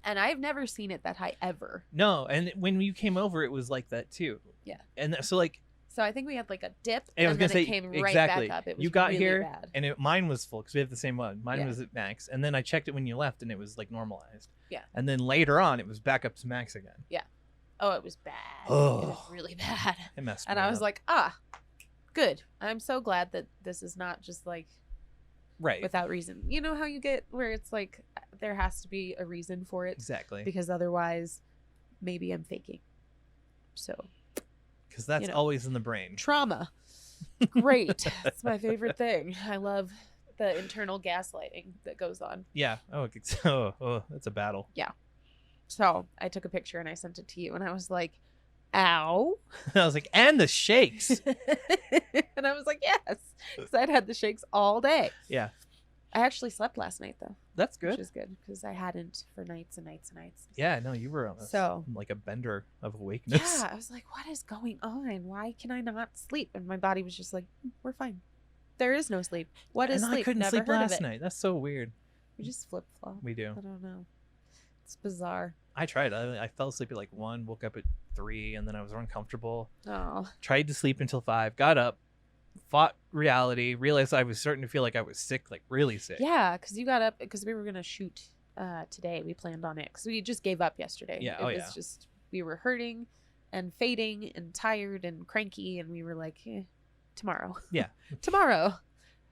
And I've never seen it that high ever. No, and when you came over, it was like that too. Yeah. And so like, So I think we had like a dip, I was and gonna then say it came right exactly. back up. It was You got really here, bad. and mine was full because we have the same one. Mine Yeah. was at max, and then I checked it when you left, and it was like normalized. Yeah. And then later on, it was back up to max again. Oh, it was bad. Oh. It was really bad. It messed And me I was up. like, good. I'm so glad that this is not just like right. without reason. You know how you get where it's like there has to be a reason for it, Exactly. because otherwise maybe I'm faking. So Because that's always in the brain. trauma. Great. It's my favorite thing. I love the internal gaslighting that goes on. Yeah. Oh, that's a battle. So I took a picture and I sent it to you, and I was like, ow. I was like, and the shakes. And I was like, yes, because I'd had the shakes all day. Yeah. I actually slept last night, though. That's Which good. is good, because I hadn't for nights and nights and nights. Yeah. No, you were on like a bender of awakeness. Yeah, I was like, what is going on? Why can I not sleep? And my body was just like, we're fine. There is no sleep. What is And sleep? I couldn't Never sleep heard last of it. night. That's so weird. We just flip flop. We do. I don't know. It's bizarre. I tried. I fell asleep at like 1, woke up at 3, and then I was uncomfortable. Oh. Tried to sleep until 5, got up, fought reality, realized I was starting to feel like I was sick, like really sick. Yeah, because you got up because we were gonna shoot today. We planned on it because we just gave up yesterday. Yeah. It was just we were hurting and fading and tired and cranky, and we were like, tomorrow. Yeah. Tomorrow.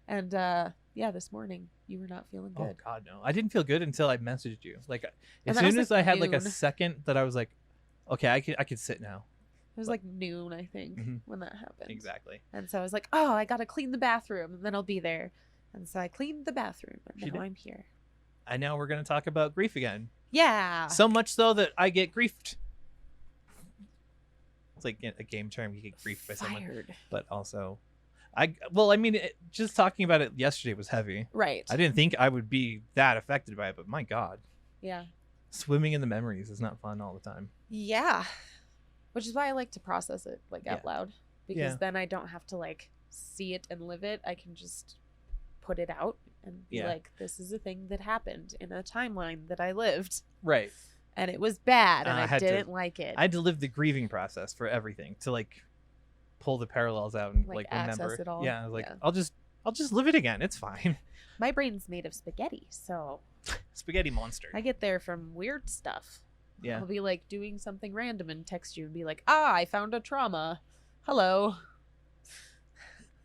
And this morning you were not feeling good. Oh God, no! I didn't feel good until I messaged you. Like as that soon was, as like, I had like a noon. second that I was like, okay, I could sit now. It was like noon, I think, when that happened. Exactly. And so I was like, oh, I gotta clean the bathroom, and then I'll be there. And so I cleaned the bathroom, and now I'm here. And now we're gonna talk about grief again. Yeah. So much so that I get griefed. It's like a game term. You get griefed by someone, but also, just talking about it yesterday was heavy. Right. I didn't think I would be that affected by it, but my God. Yeah. Swimming in the memories is not fun all the time. Yeah. Which is why I like to process it out loud, because then I don't have to like see it and live it. I can just put it out and be like, this is a thing that happened in a timeline that I lived. Right. And it was bad, and I didn't like it. I had to live the grieving process for everything to like pull the parallels out and like remember it all. Yeah, I was like, I'll just live it again. It's fine. My brain's made of spaghetti, so spaghetti monster. I get there from weird stuff. Yeah. I'll be like doing something random and text you and be like, I found a trauma. Hello.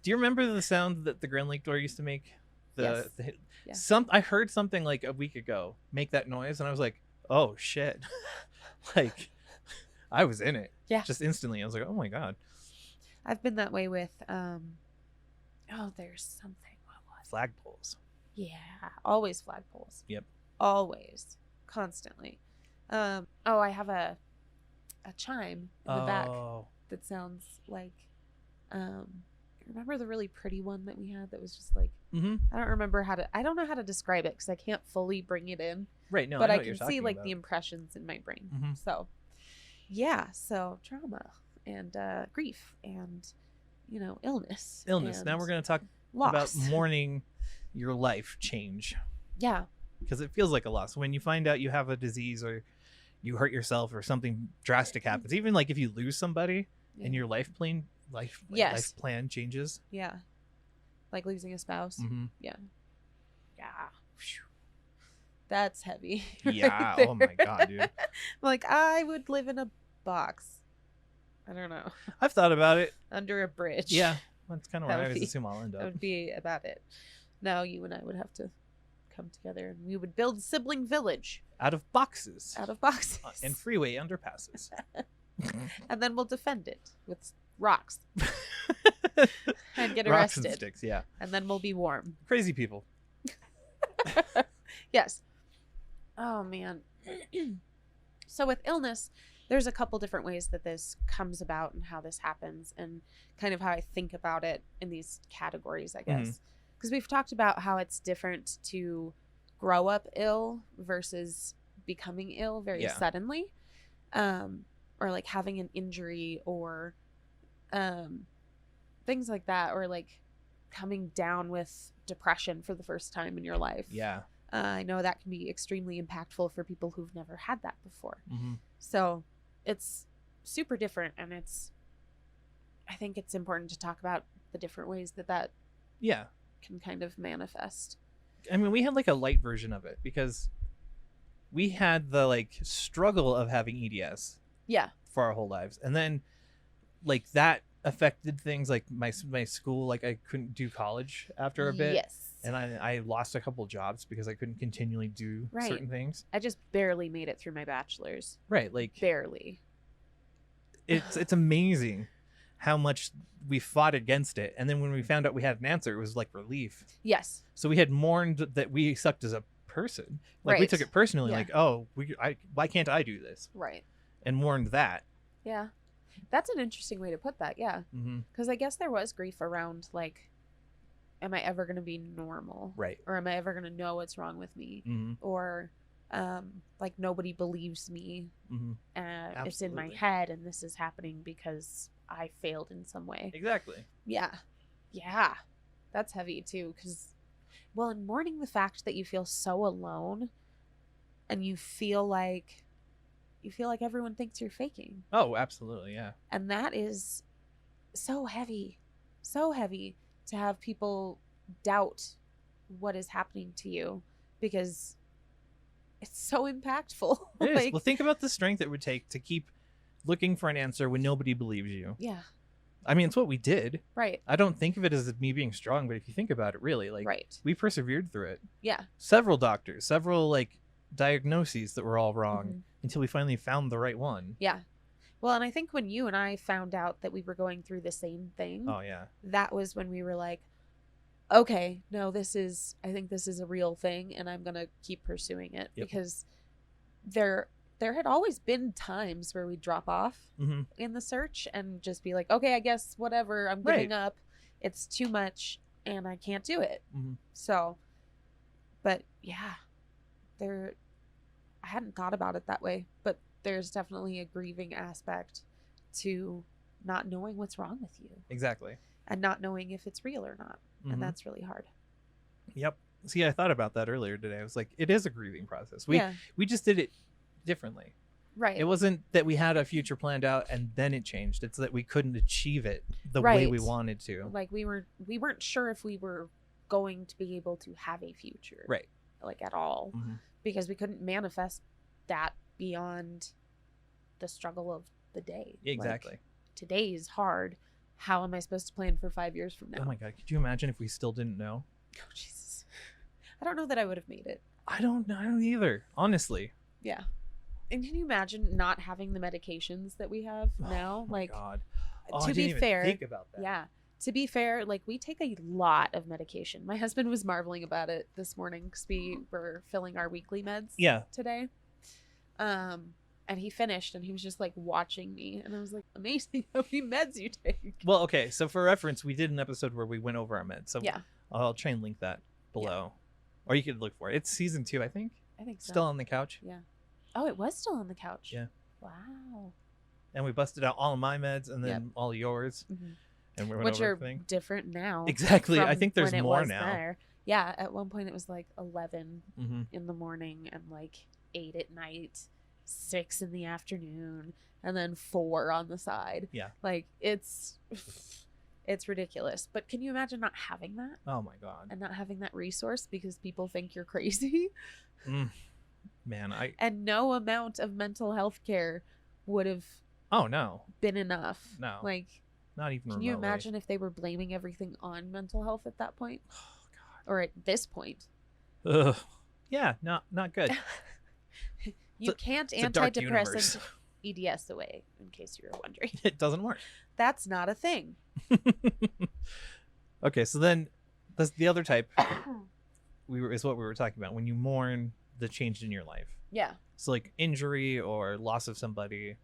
Do you remember the sound that the Grand Lake door used to make? Yes. I heard something like a week ago make that noise, and I was like, oh shit. Like I was in it. Yeah. Just instantly. I was like, oh my God. I've been that way with there's something. What was flagpoles? Yeah, always flagpoles. Yep. Always. Constantly. I have a chime in the back that sounds like remember the really pretty one that we had that was just like I don't know how to describe it because I can't fully bring it in. Right. No, but I can see like the impressions in my brain. So trauma and grief and illness. Now we're going to talk about mourning your life change. Yeah. Because it feels like a loss when you find out you have a disease or you hurt yourself or something drastic happens. Even like if you lose somebody and your life plan changes. Yeah. Like losing a spouse. Yeah. That's heavy. Yeah. Right, oh my God, dude. Like I would live in a box. I don't know. I've thought about it. Under a bridge. Yeah. That's kind of where I assume I'll end up. That would be about it. Now you and I would have to come together and we would build a sibling village. Out of boxes. And freeway underpasses. And then we'll defend it with rocks. And get arrested. Rocks and sticks, yeah. And then we'll be warm. Crazy people. Yes. Oh, man. So with illness, there's a couple different ways that this comes about and how this happens and kind of how I think about it in these categories, I guess. Because we've talked about how it's different to grow up ill versus becoming ill very suddenly. Or like having an injury or things like that. Or like coming down with depression for the first time in your life. Yeah. I know that can be extremely impactful for people who've never had that before. So it's super different, and I think it's important to talk about the different ways that can kind of manifest. I mean, we had like a light version of it because we had the like struggle of having EDS for our whole lives, and then like that affected things like my school. Like I couldn't do college after a bit. And I lost a couple jobs because I couldn't continually do certain things. I just barely made it through my bachelor's. Right, like barely. It's amazing how much we fought against it, and then when we found out we had an answer, it was like relief. Yes. So we had mourned that we sucked as a person. Like we took it personally. Like, why can't I do this? Right. And mourned that. Yeah, that's an interesting way to put that. Yeah. Because I guess there was grief around like, am I ever going to be normal? Right. Or am I ever going to know what's wrong with me? Or like nobody believes me. It's in my head and this is happening because I failed in some way. Exactly. Yeah. That's heavy too. Because, well, in mourning the fact that you feel so alone, and you feel like everyone thinks you're faking. Oh, absolutely, yeah. And that is so heavy to have people doubt what is happening to you, because it's so impactful. It is. Well, think about the strength it would take to keep looking for an answer when nobody believes you. Yeah. I mean, it's what we did. Right. I don't think of it as me being strong, but if you think about it, really, like, right. we persevered through it. Yeah. Several doctors, several, like, diagnoses that were all wrong until we finally found the right one. Yeah. Well, and I think when you and I found out that we were going through the same thing, oh yeah, that was when we were like, okay, no, I think this is a real thing, and I'm gonna keep pursuing it. Yep. Because there had always been times where we drop off in the search and just be like, okay, I guess whatever, I'm giving up. It's too much and I can't do it. So, but yeah, I hadn't thought about it that way, but there's definitely a grieving aspect to not knowing what's wrong with you. Exactly. And not knowing if it's real or not. And that's really hard. Yep. See, I thought about that earlier today. I was like, it is a grieving process. We just did it differently. Right. It wasn't that we had a future planned out and then it changed. It's that we couldn't achieve it the way we wanted to. Like we weren't sure if we were going to be able to have a future. Right. Like at all. Because we couldn't manifest that beyond the struggle of the day. Exactly. Like, today is hard. How am I supposed to plan for 5 years from now? Oh my God. Could you imagine if we still didn't know? Oh, Jesus. I don't know that I would have made it. I don't know either. Honestly. Yeah. And can you imagine not having the medications that we have now? Oh my like, God. To be fair, think about that. Yeah. To be fair, like, we take a lot of medication. My husband was marveling about it this morning because we were filling our weekly meds today. And he finished and he was just like watching me. And I was like, amazing how many meds you take. Well, okay. So for reference, we did an episode where we went over our meds. So yeah. I'll try and link that below. Yeah. Or you could look for it. It's season 2, I think. I think so. Still on the couch. Yeah. Oh, it was still on the couch. Yeah. Wow. And we busted out all of my meds and then all yours. And we went which over are everything. Different now. Exactly. I think there's more now. There. Yeah. At one point it was like 11 in the morning and like 8 at night, 6 in the afternoon, and then 4 on the side. Yeah. Like it's ridiculous. But can you imagine not having that? Oh my God. And not having that resource because people think you're crazy? Man, and no amount of mental health care would have been enough. No. Like, not even can remotely. you imagine if they were blaming everything on mental health at that point? Oh God. Or at this point? Ugh. Yeah, not good. You can't antidepressant EDS away, in case you were wondering. It doesn't work. That's not a thing. Okay, so then that's the other type is what we were talking about when you mourn the change in your life. Yeah. So like injury or loss of somebody,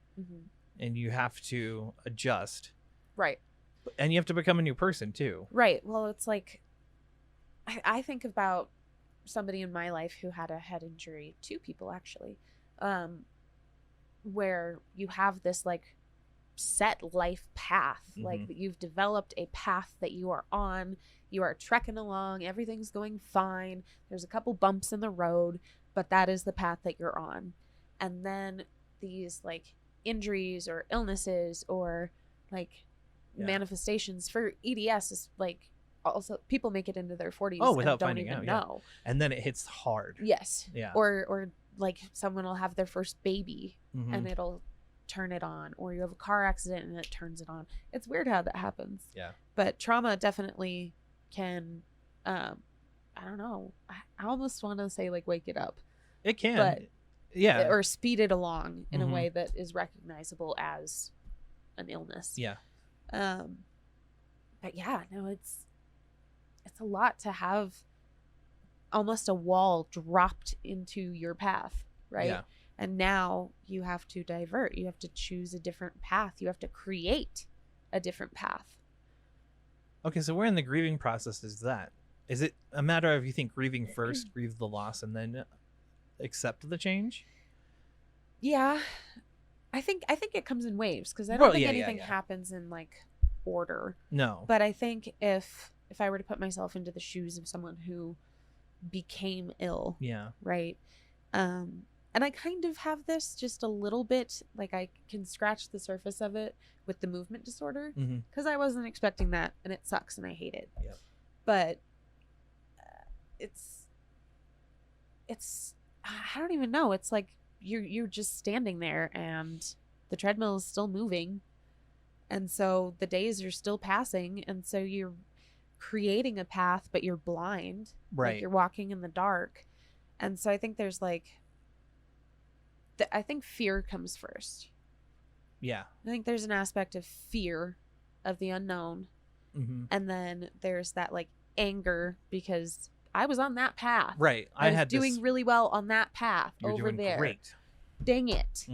and you have to adjust. Right. And you have to become a new person too. Right. Well, it's like I think about somebody in my life who had a head injury, 2 people actually, where you have this like set life path, like you've developed a path that you are on, you are trekking along, everything's going fine, there's a couple bumps in the road, but that is the path that you're on. And then these like injuries or illnesses or like manifestations for EDS is like, also people make it into their 40s without and don't finding even out, know. And then it hits hard. Yes. Yeah. Or like someone will have their first baby and it'll turn it on, or you have a car accident and it turns it on. It's weird how that happens. Yeah. But trauma definitely can I don't know. I almost want to say like wake it up. It can. But, yeah. Or speed it along in a way that is recognizable as an illness. Yeah. But yeah, no, it's a lot to have almost a wall dropped into your path, right? Yeah. And now you have to divert. You have to choose a different path. You have to create a different path. Okay, so where in the grieving process is that? Is it a matter of you think grieving first, grieve the loss, and then accept the change? Yeah. I think it comes in waves because I don't think anything happens in like order. No. But I think if I were to put myself into the shoes of someone who became ill, right? And I kind of have this just a little bit, like I can scratch the surface of it with the movement disorder, because I wasn't expecting that, and it sucks and I hate it. Yep. But it's I don't even know. It's like you're just standing there and the treadmill is still moving, and so the days are still passing, and so you're creating a path, but you're blind. Right. Like you're walking in the dark. And so I think there's like I think fear comes first. Yeah. I think there's an aspect of fear of the unknown. And then there's that like anger because I was on that path. Right. I was doing really well on that path. You're over doing there. Great. Dang it.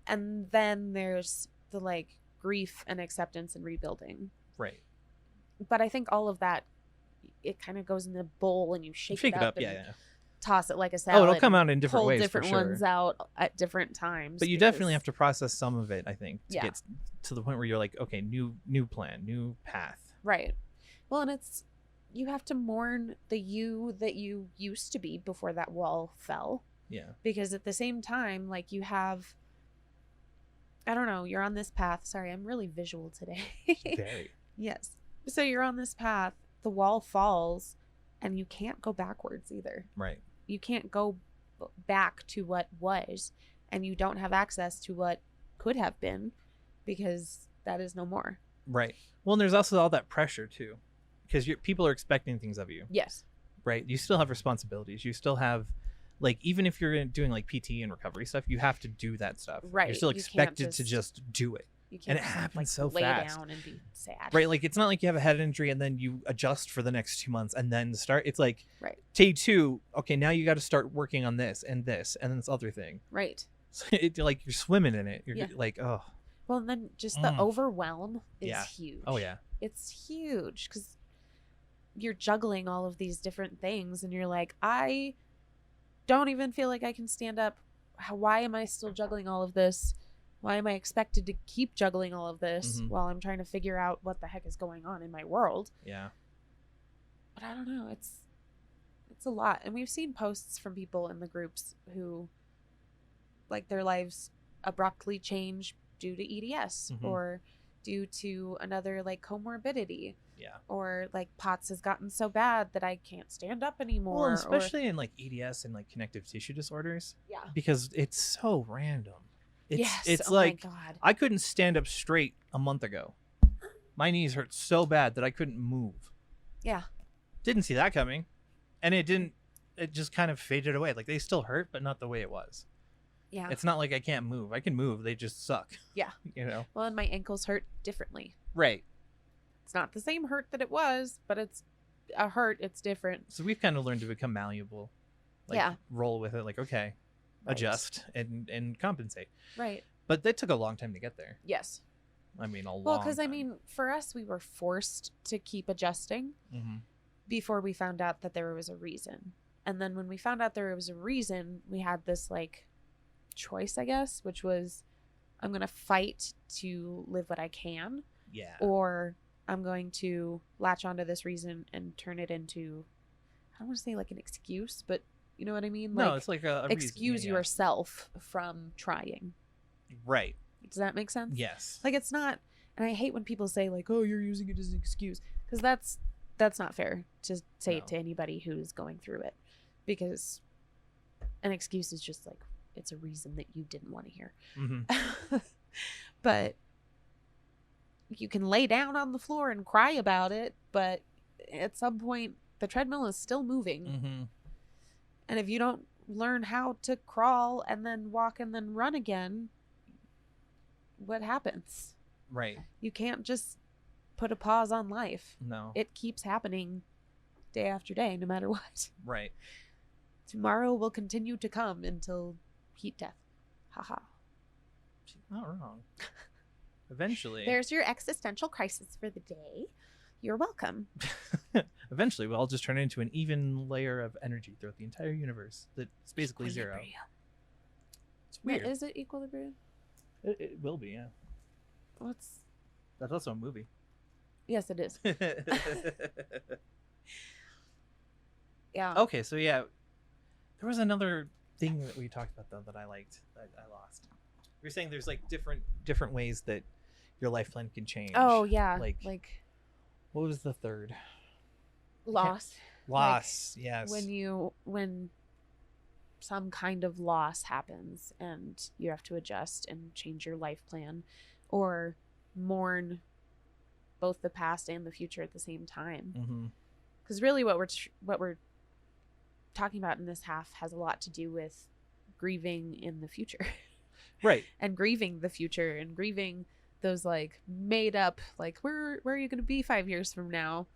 And then there's the like grief and acceptance and rebuilding. Right. But I think all of that, it kind of goes in the bowl and you shake it up. Yeah. Toss it like a salad. Oh, it'll come out in different ways. Different for sure. ones out at different times. But you definitely have to process some of it, I think, to get to the point where you're like, okay, new plan, new path. Right. Well, and you have to mourn the you that you used to be before that wall fell. Yeah. Because at the same time, like you have, I don't know, you're on this path. Sorry, I'm really visual today. Very. Yes. So you're on this path, the wall falls, and you can't go backwards either. Right. You can't go back to what was, and you don't have access to what could have been because that is no more. Right. Well, and there's also all that pressure too, because people are expecting things of you. Yes. Right. You still have responsibilities. You still have, like, even if you're doing like PT and recovery stuff, you have to do that stuff. Right. You're still expected to just do it. You can't and it happens like, so lay fast. Down and be sad. Right. Like, it's not like you have a head injury and then you adjust for the next 2 months and then start. It's like, right. Day 2. Okay, now you got to start working on this and this other thing. Right. So like you're swimming in it. You're like, oh. Well, and then just the overwhelm is huge. Oh yeah. It's huge because you're juggling all of these different things, and you're like, I don't even feel like I can stand up. Why am I still juggling all of this? Why am I expected to keep juggling all of this while I'm trying to figure out what the heck is going on in my world? Yeah. But I don't know. It's a lot. And we've seen posts from people in the groups who, like, their lives abruptly change due to EDS or due to another, like, comorbidity. Yeah. Or, like, POTS has gotten so bad that I can't stand up anymore. Well, especially in, like, EDS and, like, connective tissue disorders. Yeah. Because it's so random. It's oh like, my God. I couldn't stand up straight a month ago. My knees hurt so bad that I couldn't move. Yeah. Didn't see that coming. And it just kind of faded away. Like, they still hurt, but not the way it was. Yeah. It's not like I can't move. I can move. They just suck. Yeah. You know? Well, and my ankles hurt differently. Right. It's not the same hurt that it was, but it's a hurt. It's different. So we've kind of learned to become malleable. Like, roll with it. Like, okay. Right. Adjust and compensate. Right. But that took a long time to get there. Yes. I mean, a long time. Well, because, I mean, for us, we were forced to keep adjusting before we found out that there was a reason. And then when we found out there was a reason, we had this, like, choice, I guess, which was I'm going to fight to live what I can. Yeah. Or I'm going to latch onto this reason and turn it into, I don't want to say like an excuse, but you know what I mean? No, it's like a excuse reason, yourself from trying. Right. Does that make sense? Yes. Like, it's not, and I hate when people say like, oh, you're using it as an excuse, because that's not fair to say it to anybody who's going through it, because an excuse is just like, it's a reason that you didn't want to hear. But you can lay down on the floor and cry about it, but at some point the treadmill is still moving. And if you don't learn how to crawl and then walk and then run again, what happens? Right. You can't just put a pause on life. No. It keeps happening day after day, no matter what. Right. Tomorrow will continue to come until heat death. Haha. She's not wrong. Eventually. There's your existential crisis for the day. You're welcome. Eventually, we'll all just turn into an even layer of energy throughout the entire universe that's basically zero. It's weird. Is it equilibrium? It will be, yeah. That's also a movie. Yes, it is. Yeah. Okay, so yeah. There was another thing that we talked about though that I liked that I lost. You're saying there's like different ways that your life plan can change. Oh yeah, like what was the third? Loss. Loss. Like, yes. When some kind of loss happens and you have to adjust and change your life plan, or mourn both the past and the future at the same time. Because really, what we're talking about in this half has a lot to do with grieving in the future. Right. And grieving the future and grieving those like made up, like where are you going to be 5 years from now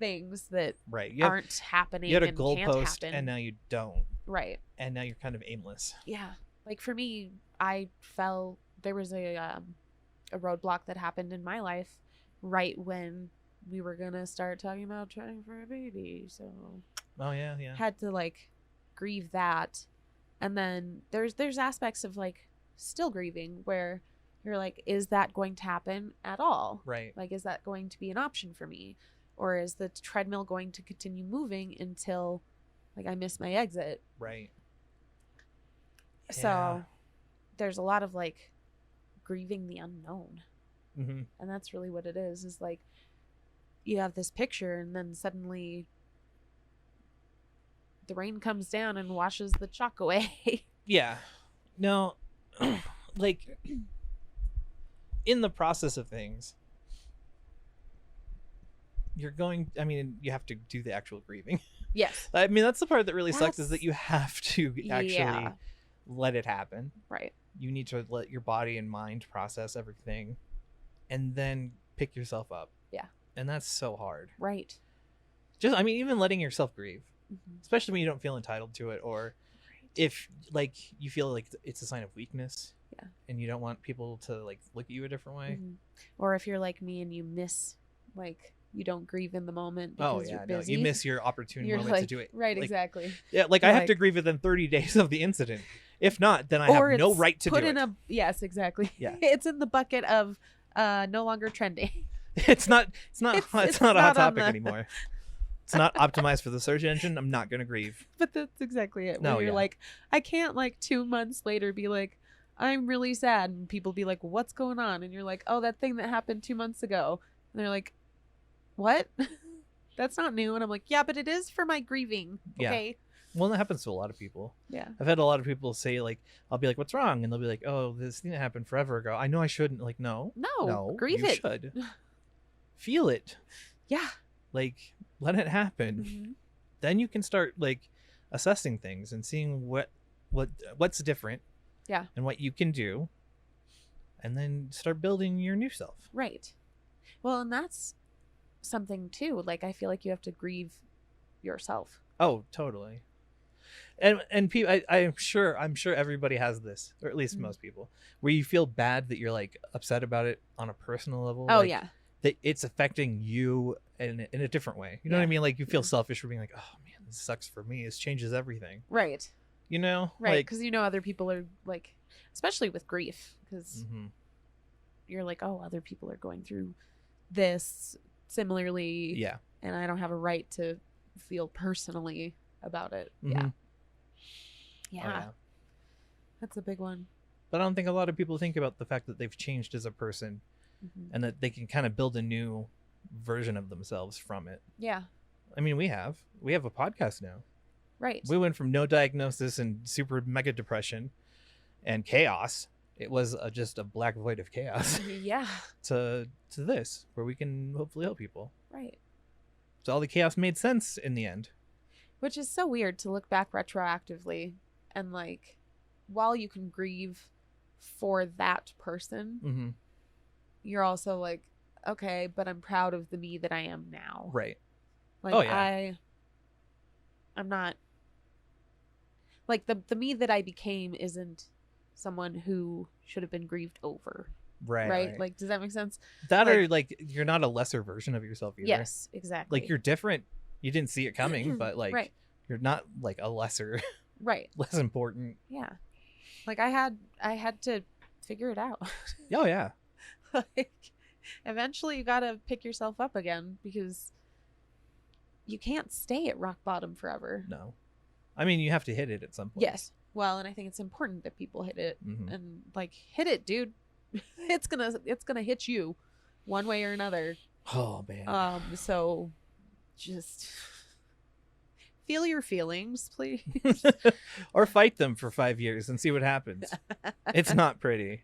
things that aren't happening. You had a goalpost and now you don't. Right. And now you're kind of aimless. Yeah. Like for me, there was a roadblock that happened in my life right when we were going to start talking about trying for a baby. So oh yeah. Had to like grieve that. And then there's aspects of like still grieving where you're like, is that going to happen at all? Right. Like, is that going to be an option for me? Or is the treadmill going to continue moving until like I miss my exit? Right. Yeah. So there's a lot of like grieving the unknown. Mm-hmm. And that's really what it is like you have this picture and then suddenly the rain comes down and washes the chalk away. Yeah. No, like in the process of things, you have to do the actual grieving. Yes. I mean, that's the part that really sucks, is that you have to actually let it happen. Right. You need to let your body and mind process everything and then pick yourself up. Yeah. And that's so hard. Right. Even letting yourself grieve, especially when you don't feel entitled to it, or if like you feel like it's a sign of weakness. Yeah. And you don't want people to like look at you a different way. Or if you're like me and you miss, like, you don't grieve in the moment because you're busy. No, you miss your opportune moment to do it. Right, like, exactly. Yeah, like I have to grieve within 30 days of the incident. If not, then I have no right to do it. Yes, exactly. Yeah. It's in the bucket of no longer trending. It's not a hot topic anymore. It's not optimized for the search engine. I'm not going to grieve. But that's exactly it. You're like, I can't like 2 months later be like, I'm really sad. And people be like, what's going on? And you're like, oh, that thing that happened 2 months ago. And they're like, what? That's not new. And I'm like, yeah, but it is for my grieving. Okay. Yeah. Well, that happens to a lot of people. Yeah. I've had a lot of people say, like, I'll be like, what's wrong? And they'll be like, oh, this thing that happened forever ago. I know I shouldn't. Like, no, grieve you it. Should. Feel it. Yeah. Like, let it happen. Then you can start like assessing things and seeing what's different. Yeah. And what you can do. And then start building your new self. Right. Well, and that's something too. Like, I feel like you have to grieve yourself. Oh, totally. And people, I'm sure everybody has this, or at least most people, where you feel bad that you're like upset about it on a personal level. Oh, like, yeah. That it's affecting you in a different way. You know what I mean? Like, you feel selfish for being like, oh man, this sucks for me. This changes everything. Right. You know? Right. Because other people are like, especially with grief, because you're like, oh, other people are going through this similarly. Yeah. And I don't have a right to feel personally about it. Yeah. Yeah. Oh, yeah. That's a big one. But I don't think a lot of people think about the fact that they've changed as a person and that they can kind of build a new version of themselves from it. Yeah. I mean, we have a podcast now. Right. We went from no diagnosis and super mega depression and chaos. It was just a black void of chaos. Yeah. To this, where we can hopefully help people. Right. So all the chaos made sense in the end. Which is so weird to look back retroactively and like, while you can grieve for that person, you're also like, okay, but I'm proud of the me that I am now. Right. Like, oh, yeah. I'm not like the me that I became isn't someone who should have been grieved over. Right. Like, does that make sense? That, like, or like you're not a lesser version of yourself either. Yes, exactly. Like, you're different. You didn't see it coming, but like you're not like a lesser, less important. Yeah. Like, I had to figure it out. Oh yeah. Like, eventually you gotta pick yourself up again, because you can't stay at rock bottom forever. No. I mean, you have to hit it at some point. Yes. Well, and I think it's important that people hit it and like hit it, dude. It's gonna hit you one way or another. Oh man. So just feel your feelings, please. Or fight them for 5 years and see what happens. It's not pretty.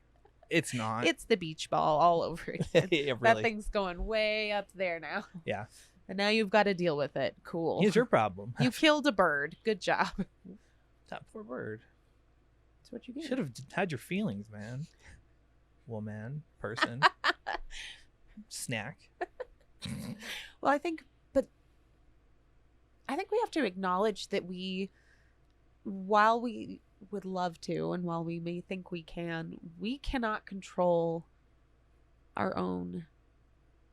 It's not. It's the beach ball all over again. Yeah, really. That thing's going way up there now. Yeah. And now you've got to deal with it. Cool. Here's your problem. You killed a bird. Good job. That poor bird. That's what you get. Should have had your feelings, man. Woman, person, snack. Well, I think we have to acknowledge that while we would love to, and while we may think we cannot control our own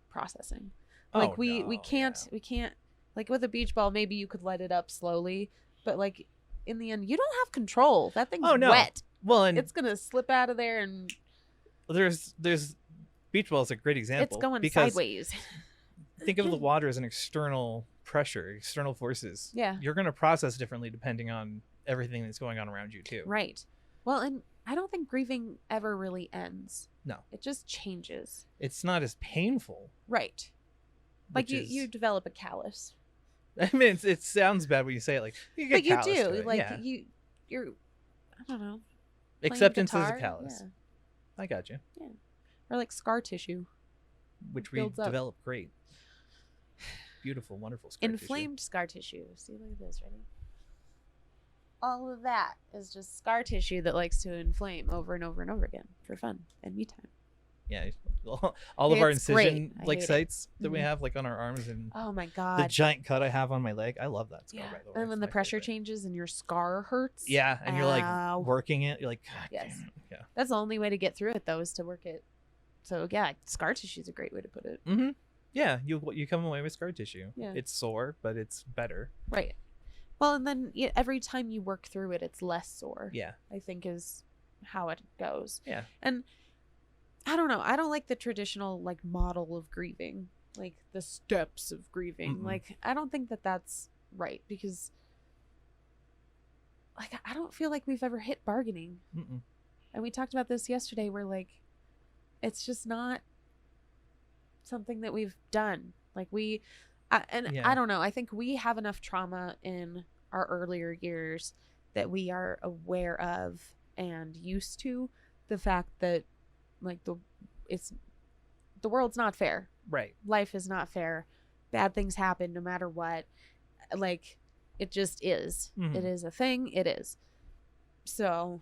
processing. Like we can't, like with a beach ball, maybe you could let it up slowly, but like in the end, you don't have control. That thing's wet. Well, and it's going to slip out of there, and there's beach ball is a great example. It's going sideways. Think of the water as an external pressure, external forces. Yeah. You're going to process differently depending on everything that's going on around you too. Right. Well, and I don't think grieving ever really ends. No. It just changes. It's not as painful. Right. Like you develop a callus. I mean, it sounds bad when you say it. Like you get but you do. to it. Like yeah. you're. I don't know. Acceptance guitar, is a callus. Yeah. I got you. Yeah. Or like scar tissue, which we develop great. Beautiful, wonderful scar inflamed scar tissue. See, look at this. Ready? All of that is just scar tissue that likes to inflame over and over and over again for fun and me time. Yeah, all of our incision sites that we Mm-hmm. have like on our arms and oh my god, the giant cut I have on my leg. I love that scar. Yeah. By the way. And when the pressure changes and your scar hurts. Yeah, and you're like working it. You're like, God yes, damn it. Yeah. That's the only way to get through it though, is to work it. So yeah, scar tissue is a great way to put it. Mm-hmm. Yeah, you come away with scar tissue. Yeah. It's sore, but it's better. Right. Well, and then every time you work through it, it's less sore. Yeah. I think is how it goes. Yeah. And I don't know. I don't like the traditional like model of grieving, like the steps of grieving. Mm-mm. Like I don't think that that's right, because like I don't feel like we've ever hit bargaining. Mm-mm. And we talked about this yesterday, where like it's just not something that we've done. Like I don't know. I think we have enough trauma in our earlier years that we are aware of and used to the fact that like the world's not fair. Right. Life is not fair. Bad things happen no matter what. Like it just is. Mm-hmm. It is a thing. It is. So,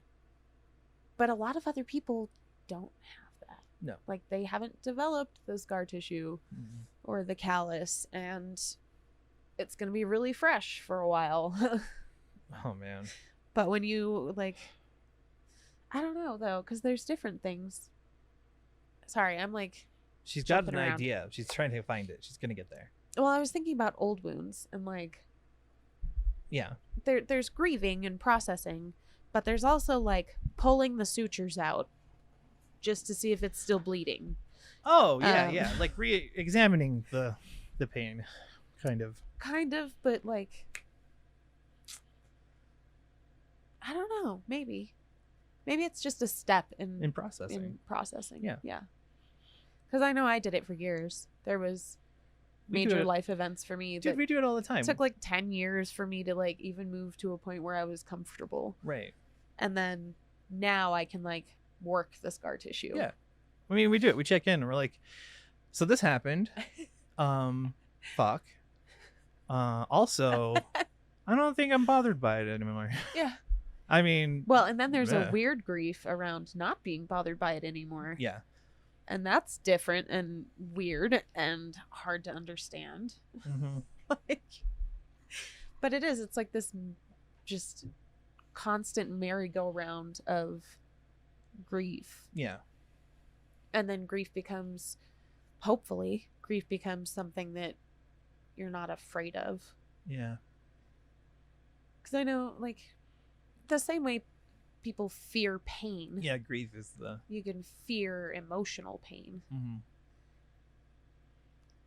but a lot of other people don't have that. No. Like they haven't developed the scar tissue or the callus, and it's going to be really fresh for a while. Oh man. But when you like, I don't know though, because there's different things. Sorry, I'm like. She's got an idea. She's trying to find it. She's gonna get there. Well, I was thinking about old wounds and like. Yeah. There's grieving and processing, but there's also like pulling the sutures out, just to see if it's still bleeding. Oh yeah, yeah. Like re-examining the pain, kind of. Kind of, but like. I don't know. Maybe it's just a step in processing. Yeah. Because I know I did it for years. There was major life events for me. Dude, we do it all the time. It took like 10 years for me to like even move to a point where I was comfortable. Right. And then now I can like work the scar tissue. Yeah. I mean, we do it. We check in and we're like, so this happened. Fuck. Also, I don't think I'm bothered by it anymore. Yeah. I mean, well, and then there's a weird grief around not being bothered by it anymore. Yeah. And that's different and weird and hard to understand. Mm-hmm. But it is. It's like this just constant merry-go-round of grief. Yeah. And then hopefully, grief becomes something that you're not afraid of. Yeah. Because I know, like, the same way people fear pain. Yeah, grief is you can fear emotional pain. Mm-hmm.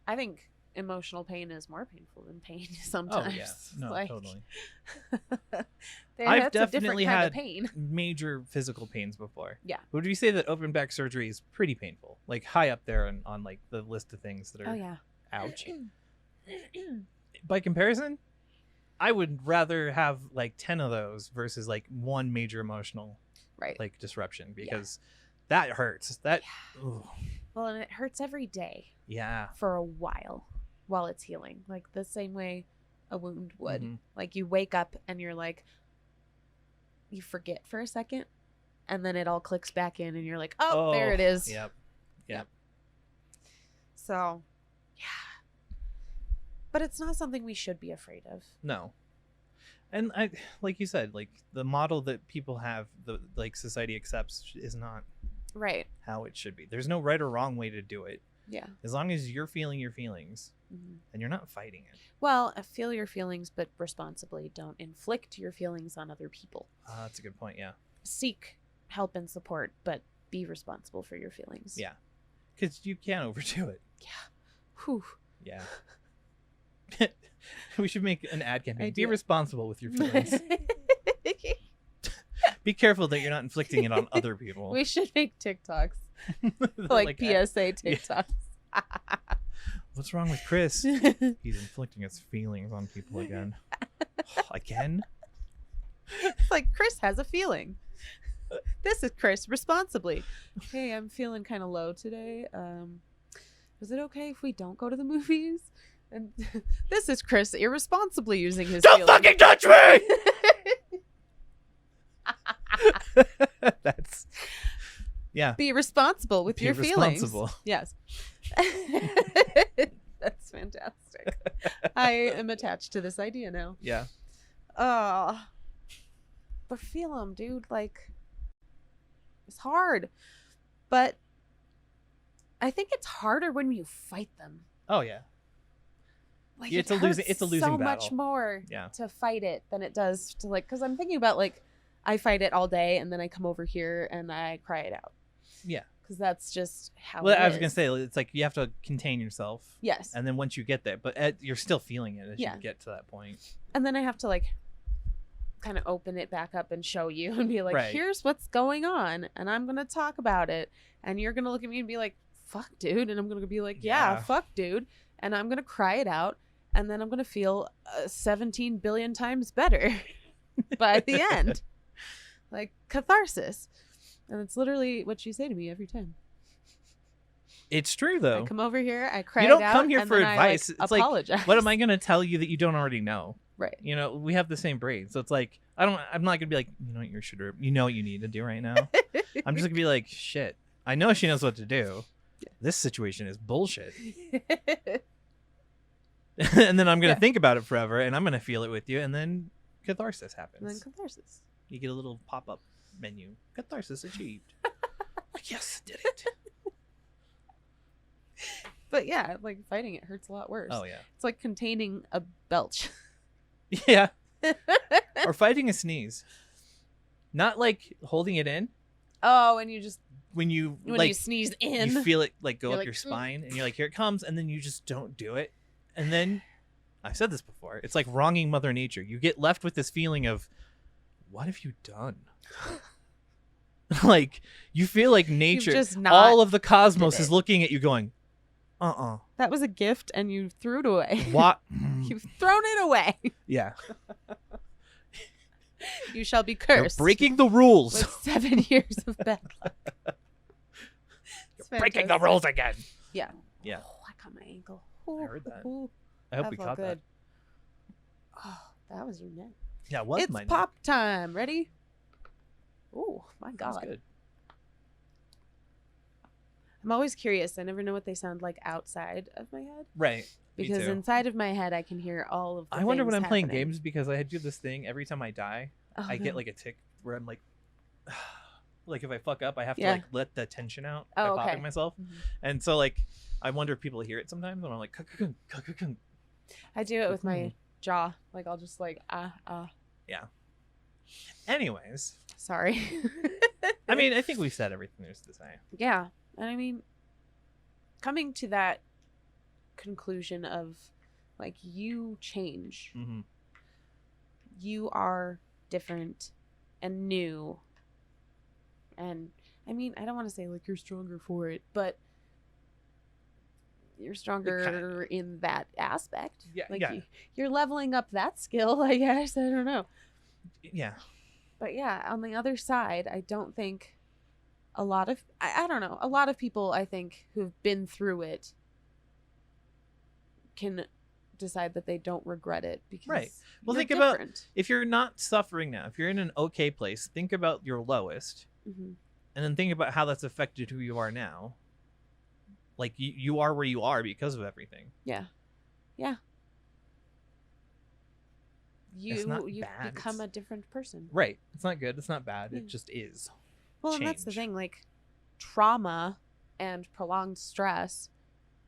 I think emotional pain is more painful than pain sometimes. Oh yeah, no, like, totally. I've definitely had pain. major physical pains before. Yeah. Would you say that open back surgery is pretty painful? Like high up there on like the list of things that are. Oh yeah. Ouch. By comparison, I would rather have like 10 of those versus like one major emotional like disruption, because that hurts. That well, and it hurts every day. Yeah. For a while it's healing, like the same way a wound would. Mm-hmm. Like you wake up and you're like, you forget for a second, and then it all clicks back in, and you're like, oh, there it is. Yep. So, yeah. But it's not something we should be afraid of. No. And I, like you said, like the model that people have, the like society accepts, is not right how it should be. There's no right or wrong way to do it. Yeah. As long as you're feeling your feelings, and you're not fighting it. Well, feel your feelings, but responsibly. Don't inflict your feelings on other people. That's a good point. Yeah. Seek help and support, but be responsible for your feelings. Yeah. Because you can't overdo it. Yeah. Whew. Yeah. We should make an ad campaign. Be responsible with your feelings. Be careful that you're not inflicting it on other people. We should make TikToks. like PSA TikToks. What's wrong with Chris? He's inflicting his feelings on people again. Again? It's like, Chris has a feeling. This is Chris responsibly. Hey, I'm feeling kind of low today. Is it okay if we don't go to the movies? And this is Chris irresponsibly using his Don't feelings. fucking touch me! That's Be responsible with your feelings. Yes. That's fantastic. I am attached to this idea now. Yeah. But feel them, dude. Like, it's hard. But I think it's harder when you fight them. Oh yeah. Like, it's a losing battle. So much more to fight it than it does to, like, because I'm thinking about, like, I fight it all day and then I come over here and I cry it out. Yeah. Because that's just how I was going to say, it's like you have to contain yourself. Yes. And then once you get there, but you're still feeling it as you get to that point. And then I have to, like, kind of open it back up and show you and be like, here's what's going on. And I'm going to talk about it. And you're going to look at me and be like, fuck, dude. And I'm going to be like, yeah, fuck, dude. And I'm going to cry it out. And then I'm going to feel 17 billion times better by the end. Like, catharsis. And it's literally what you say to me every time. It's true, though. I come over here, I cry. You don't come here for advice. It's apologize. Like, what am I going to tell you that you don't already know? Right. You know, we have the same brain, so it's like I'm not going to be like, you know what you know what you need to do right now. I'm just going to be like, shit. I know she knows what to do. Yeah. This situation is bullshit. And then I'm going to think about it forever, and I'm going to feel it with you, and then catharsis happens. And then catharsis. You get a little pop-up menu. Catharsis achieved. Yes, did it. But yeah, like, fighting it hurts a lot worse. Oh yeah. It's like containing a belch. Yeah. Or fighting a sneeze. Not like holding it in. Oh, and you just when you sneeze in, you feel it like go up your spine, and you're like, here it comes, and then you just don't do it. And then I've said this before, it's like wronging Mother Nature. You get left with this feeling of, what have you done? Like, you feel like nature, all of the cosmos is looking at you going, that was a gift and you threw it away. What? You've thrown it away. Yeah. You shall be cursed. You're breaking the rules. With 7 years of bad luck. You're breaking the rules again. Yeah. Yeah. Oh, I got my ankle. I heard that. I hope we caught that. Oh, that was your neck. Yeah, it was it's my neck. It's pop time. Ready? Oh, my God. That was good. I'm always curious. I never know what they sound like outside of my head. Right. Because inside of my head, I can hear all of the I wonder when I'm happening. playing games, because I do this thing every time I die. I get like a tick where I'm like, like if I fuck up, I have to like let the tension out by popping myself. Mm-hmm. And so like, I wonder if people hear it sometimes, and I'm like, I do it with my jaw. Like, I'll just like, Yeah. Anyways. Sorry. I mean, I think we've said everything there's to say. Yeah. And I mean, coming to that conclusion of like, you change. Mm-hmm. You are different and new. And I mean, I don't want to say like you're stronger for it, but you're stronger in that aspect. Yeah, like yeah. You're leveling up that skill, I guess. I don't know. Yeah. But yeah, on the other side, I don't think a lot of, I don't know, a lot of people, I think, who've been through it can decide that they don't regret it because right. Well, think different. About if you're not suffering now, if you're in an okay place, think about your lowest, and then think about how that's affected who you are now. Like you are where you are because of everything. Yeah. You become a different person. Right. It's not good. It's not bad. It just is. Well, and that's the thing. Like, trauma and prolonged stress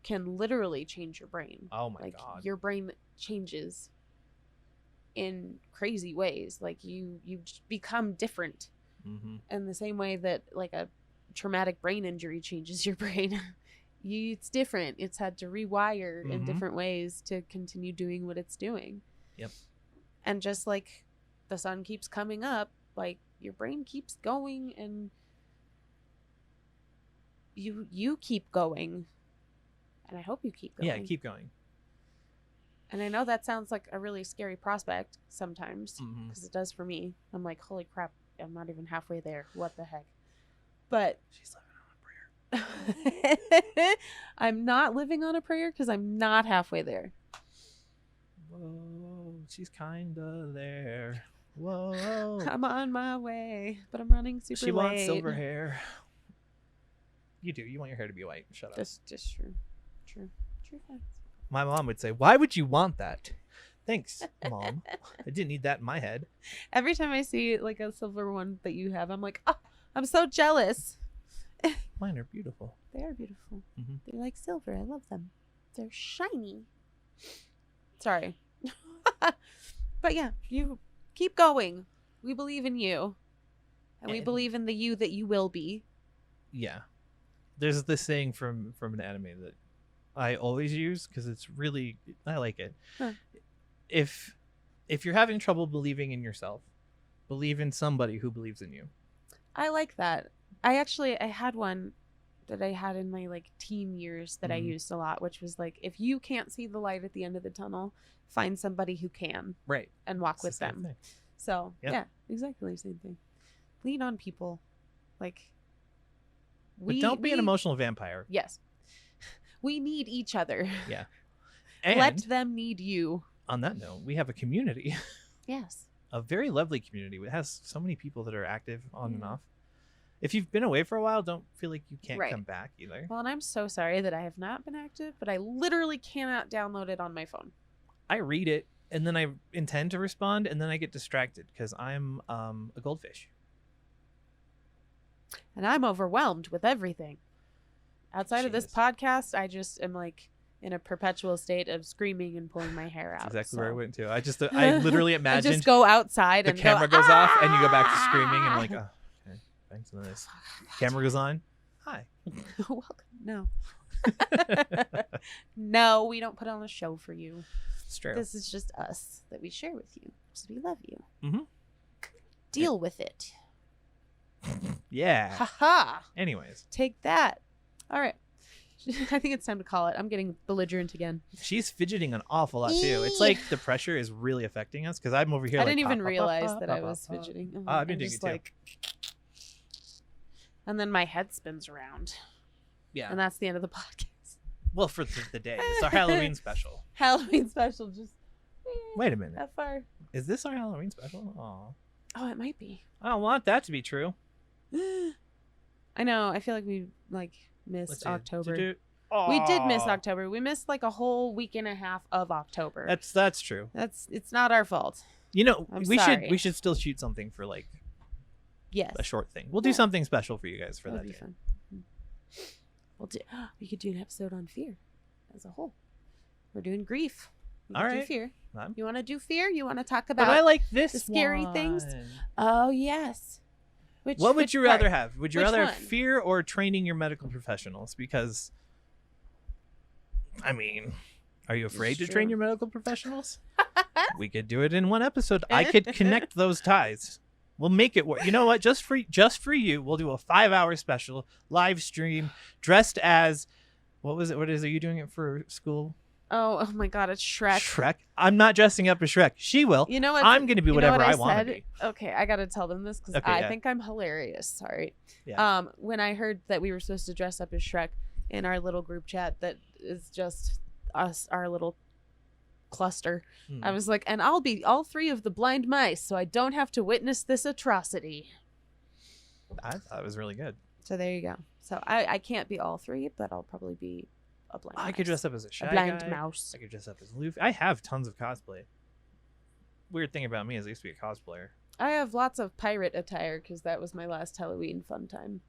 can literally change your brain. Oh my God. Your brain changes in crazy ways. Like, you become different. In the same way that like a traumatic brain injury changes your brain. It's different. It's had to rewire in different ways to continue doing what it's doing. Yep. And just like the sun keeps coming up, like your brain keeps going, and you keep going. And I hope you keep going. Yeah, keep going. And I know that sounds like a really scary prospect sometimes, because it does for me. I'm like, holy crap, I'm not even halfway there. What the heck? But she's living on a prayer. I'm not living on a prayer because I'm not halfway there. Whoa, she's kinda there. Whoa. I'm on my way, but I'm running super late. She wants silver hair. You do. You want your hair to be white. Shut up. That's just true. True facts. My mom would say, why would you want that? Thanks, Mom. I didn't need that in my head. Every time I see like a silver one that you have, I'm like, oh, I'm so jealous. Mine are beautiful. They are beautiful. They're like silver. I love them. They're shiny. Sorry. But yeah, you keep going. We believe in you. And we believe in the you that you will be. Yeah. There's this saying from an anime that I always use because it's really, I like it. Huh. If you're having trouble believing in yourself, believe in somebody who believes in you. I like that. I had one that I had in my like teen years that I used a lot, which was like, if you can't see the light at the end of the tunnel, find somebody who can. Right. And walk with them. Thing. So yeah, exactly the same thing. Lean on people. Like, but don't be an emotional vampire. Yes. We need each other. Yeah. And let them need you. On that note, we have a community. Yes. A very lovely community. It has so many people that are active on and off. If you've been away for a while, don't feel like you can't come back either. Well, and I'm so sorry that I have not been active, but I literally cannot download it on my phone. I read it, and then I intend to respond, and then I get distracted because I'm a goldfish. And I'm overwhelmed with everything. Outside of this podcast, I just am like in a perpetual state of screaming and pulling my hair out. That's exactly where I went to. I literally imagined I just go outside and the camera goes off and you go back to screaming and I'm like, oh, okay, thanks for this. Camera goes on. Hi. Welcome. No. No, we don't put on a show for you. It's true. This is just us that we share with you because we love you. Deal with it. Yeah. Haha. Anyways. Take that. All right. I think it's time to call it. I'm getting belligerent again. She's fidgeting an awful lot too. It's like the pressure is really affecting us because I'm over here. I didn't even realize that I was fidgeting. I've been doing it too. Like... And then my head spins around. Yeah. And that's the end of the podcast. Well, for the day. It's our Halloween special. Halloween special. Just. Wait a minute. That far. Is this our Halloween special? Aw. Oh, it might be. I don't want that to be true. I know. I feel like we missed October. Aww. We did miss October. We missed like a whole week and a half of October. That's true. It's not our fault. You know, I'm we sorry. should still shoot something for like a short thing. We'll do something special for you guys for That'd that be day. Fun. We could do an episode on fear as a whole. We're doing grief. All right. Do fear. I'm... You want to do fear? You want to talk about? But I like this the scary one. things. Oh yes. What would you rather have? Would you rather one? fear or training your medical professionals? Because I mean, are you afraid to true. train your medical professionals? We could do it in one episode. I could connect those ties. We'll make it work. You know what? Just for you, we'll do a 5-hour special live stream dressed as what was it? What is it? Are you doing it for school? Oh my God, it's Shrek. Shrek. I'm not dressing up as Shrek. She will. You know what? I'm going to be whatever I want to be. Okay, I got to tell them this because I think I'm hilarious. Sorry. Yeah. When I heard that we were supposed to dress up as Shrek in our little group chat that is just us, our little cluster, I was like, and I'll be all 3 of the blind mice so I don't have to witness this atrocity. I thought it was really good. So there you go. So I can't be all 3, but I'll probably be a blind mouse. I could dress up as a Shy blind Guy. mouse. I could dress up as Luffy. I have tons of cosplay. Weird thing about me is I used to be a cosplayer. I have lots of pirate attire because that was my last Halloween fun time.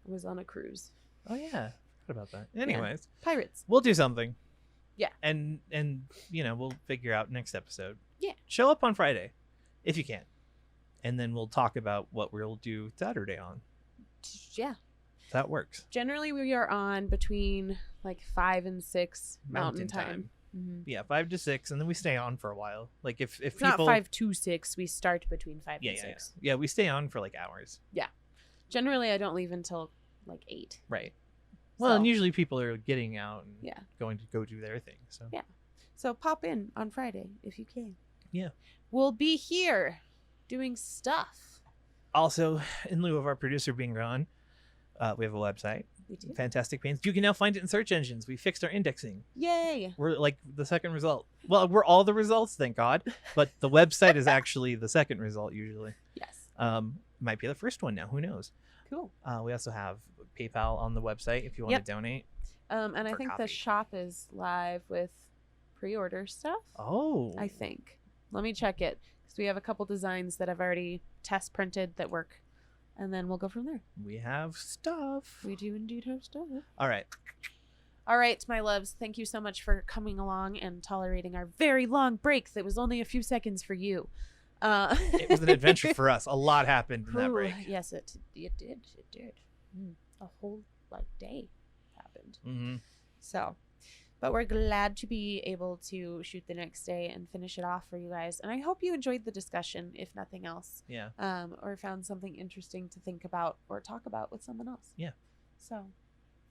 I was on a cruise. Oh yeah, what about that? Anyways, Pirates. we'll do something. Yeah. And we'll figure out next episode. Yeah. Show up on Friday, if you can, and then we'll talk about what we'll do Saturday on. Yeah. That works. Generally, we are on between like 5 and 6 Mountain time. Mm-hmm. Yeah, 5 to 6, and then we stay on for a while. Like if it's people not 5 to 6, we start between 5 and 6. Yeah, we stay on for like hours. Yeah. Generally, I don't leave until like 8. Right. Well, and usually people are getting out and going to go do their thing. So yeah. So pop in on Friday if you can. Yeah. We'll be here doing stuff. Also, in lieu of our producer being gone, we have a website. We do. Fantastic Pains. You can now find it in search engines. We fixed our indexing. Yay. We're like the second result. Well, we're all the results, thank God. But the website is actually the second result usually. Yes. Might be the first one now. Who knows? Cool. We also have PayPal on the website if you want to donate. And I think the shop is live with pre-order stuff. Oh. I think. Let me check it because we have a couple designs that I've already test printed that work. And then we'll go from there. We have stuff. We do indeed have stuff. All right. All right, my loves. Thank you so much for coming along and tolerating our very long break that was only a few seconds for you. It was an adventure for us. A lot happened in that break. Yes, it did. A whole day happened. Mm-hmm. So, but we're glad to be able to shoot the next day and finish it off for you guys. And I hope you enjoyed the discussion, if nothing else. Yeah. Or found something interesting to think about or talk about with someone else. Yeah. So,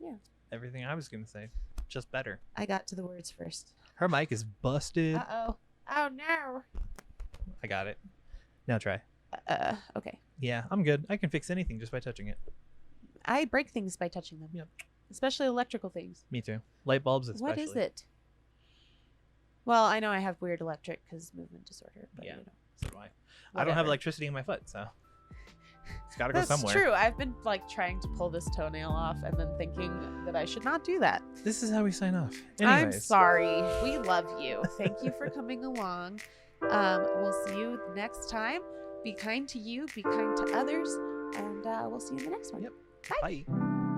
yeah. Everything I was going to say, just better. I got to the words first. Her mic is busted. Uh-oh. Oh, no. I got it. Now try. Okay. Yeah, I'm good. I can fix anything just by touching it. I break things by touching them. Yep. Especially electrical things. Me too. Light bulbs especially. What is it? Well, I know I have weird electric because movement disorder. But, yeah. You know, so do I don't have electricity in my foot, so it's got to go somewhere. That's true. I've been like trying to pull this toenail off and then thinking that I should not do that. This is how we sign off. Anyways. I'm sorry. We love you. Thank you for coming along. We'll see you next time. Be kind to you. Be kind to others. And we'll see you in the next one. Yep. Bye. Bye.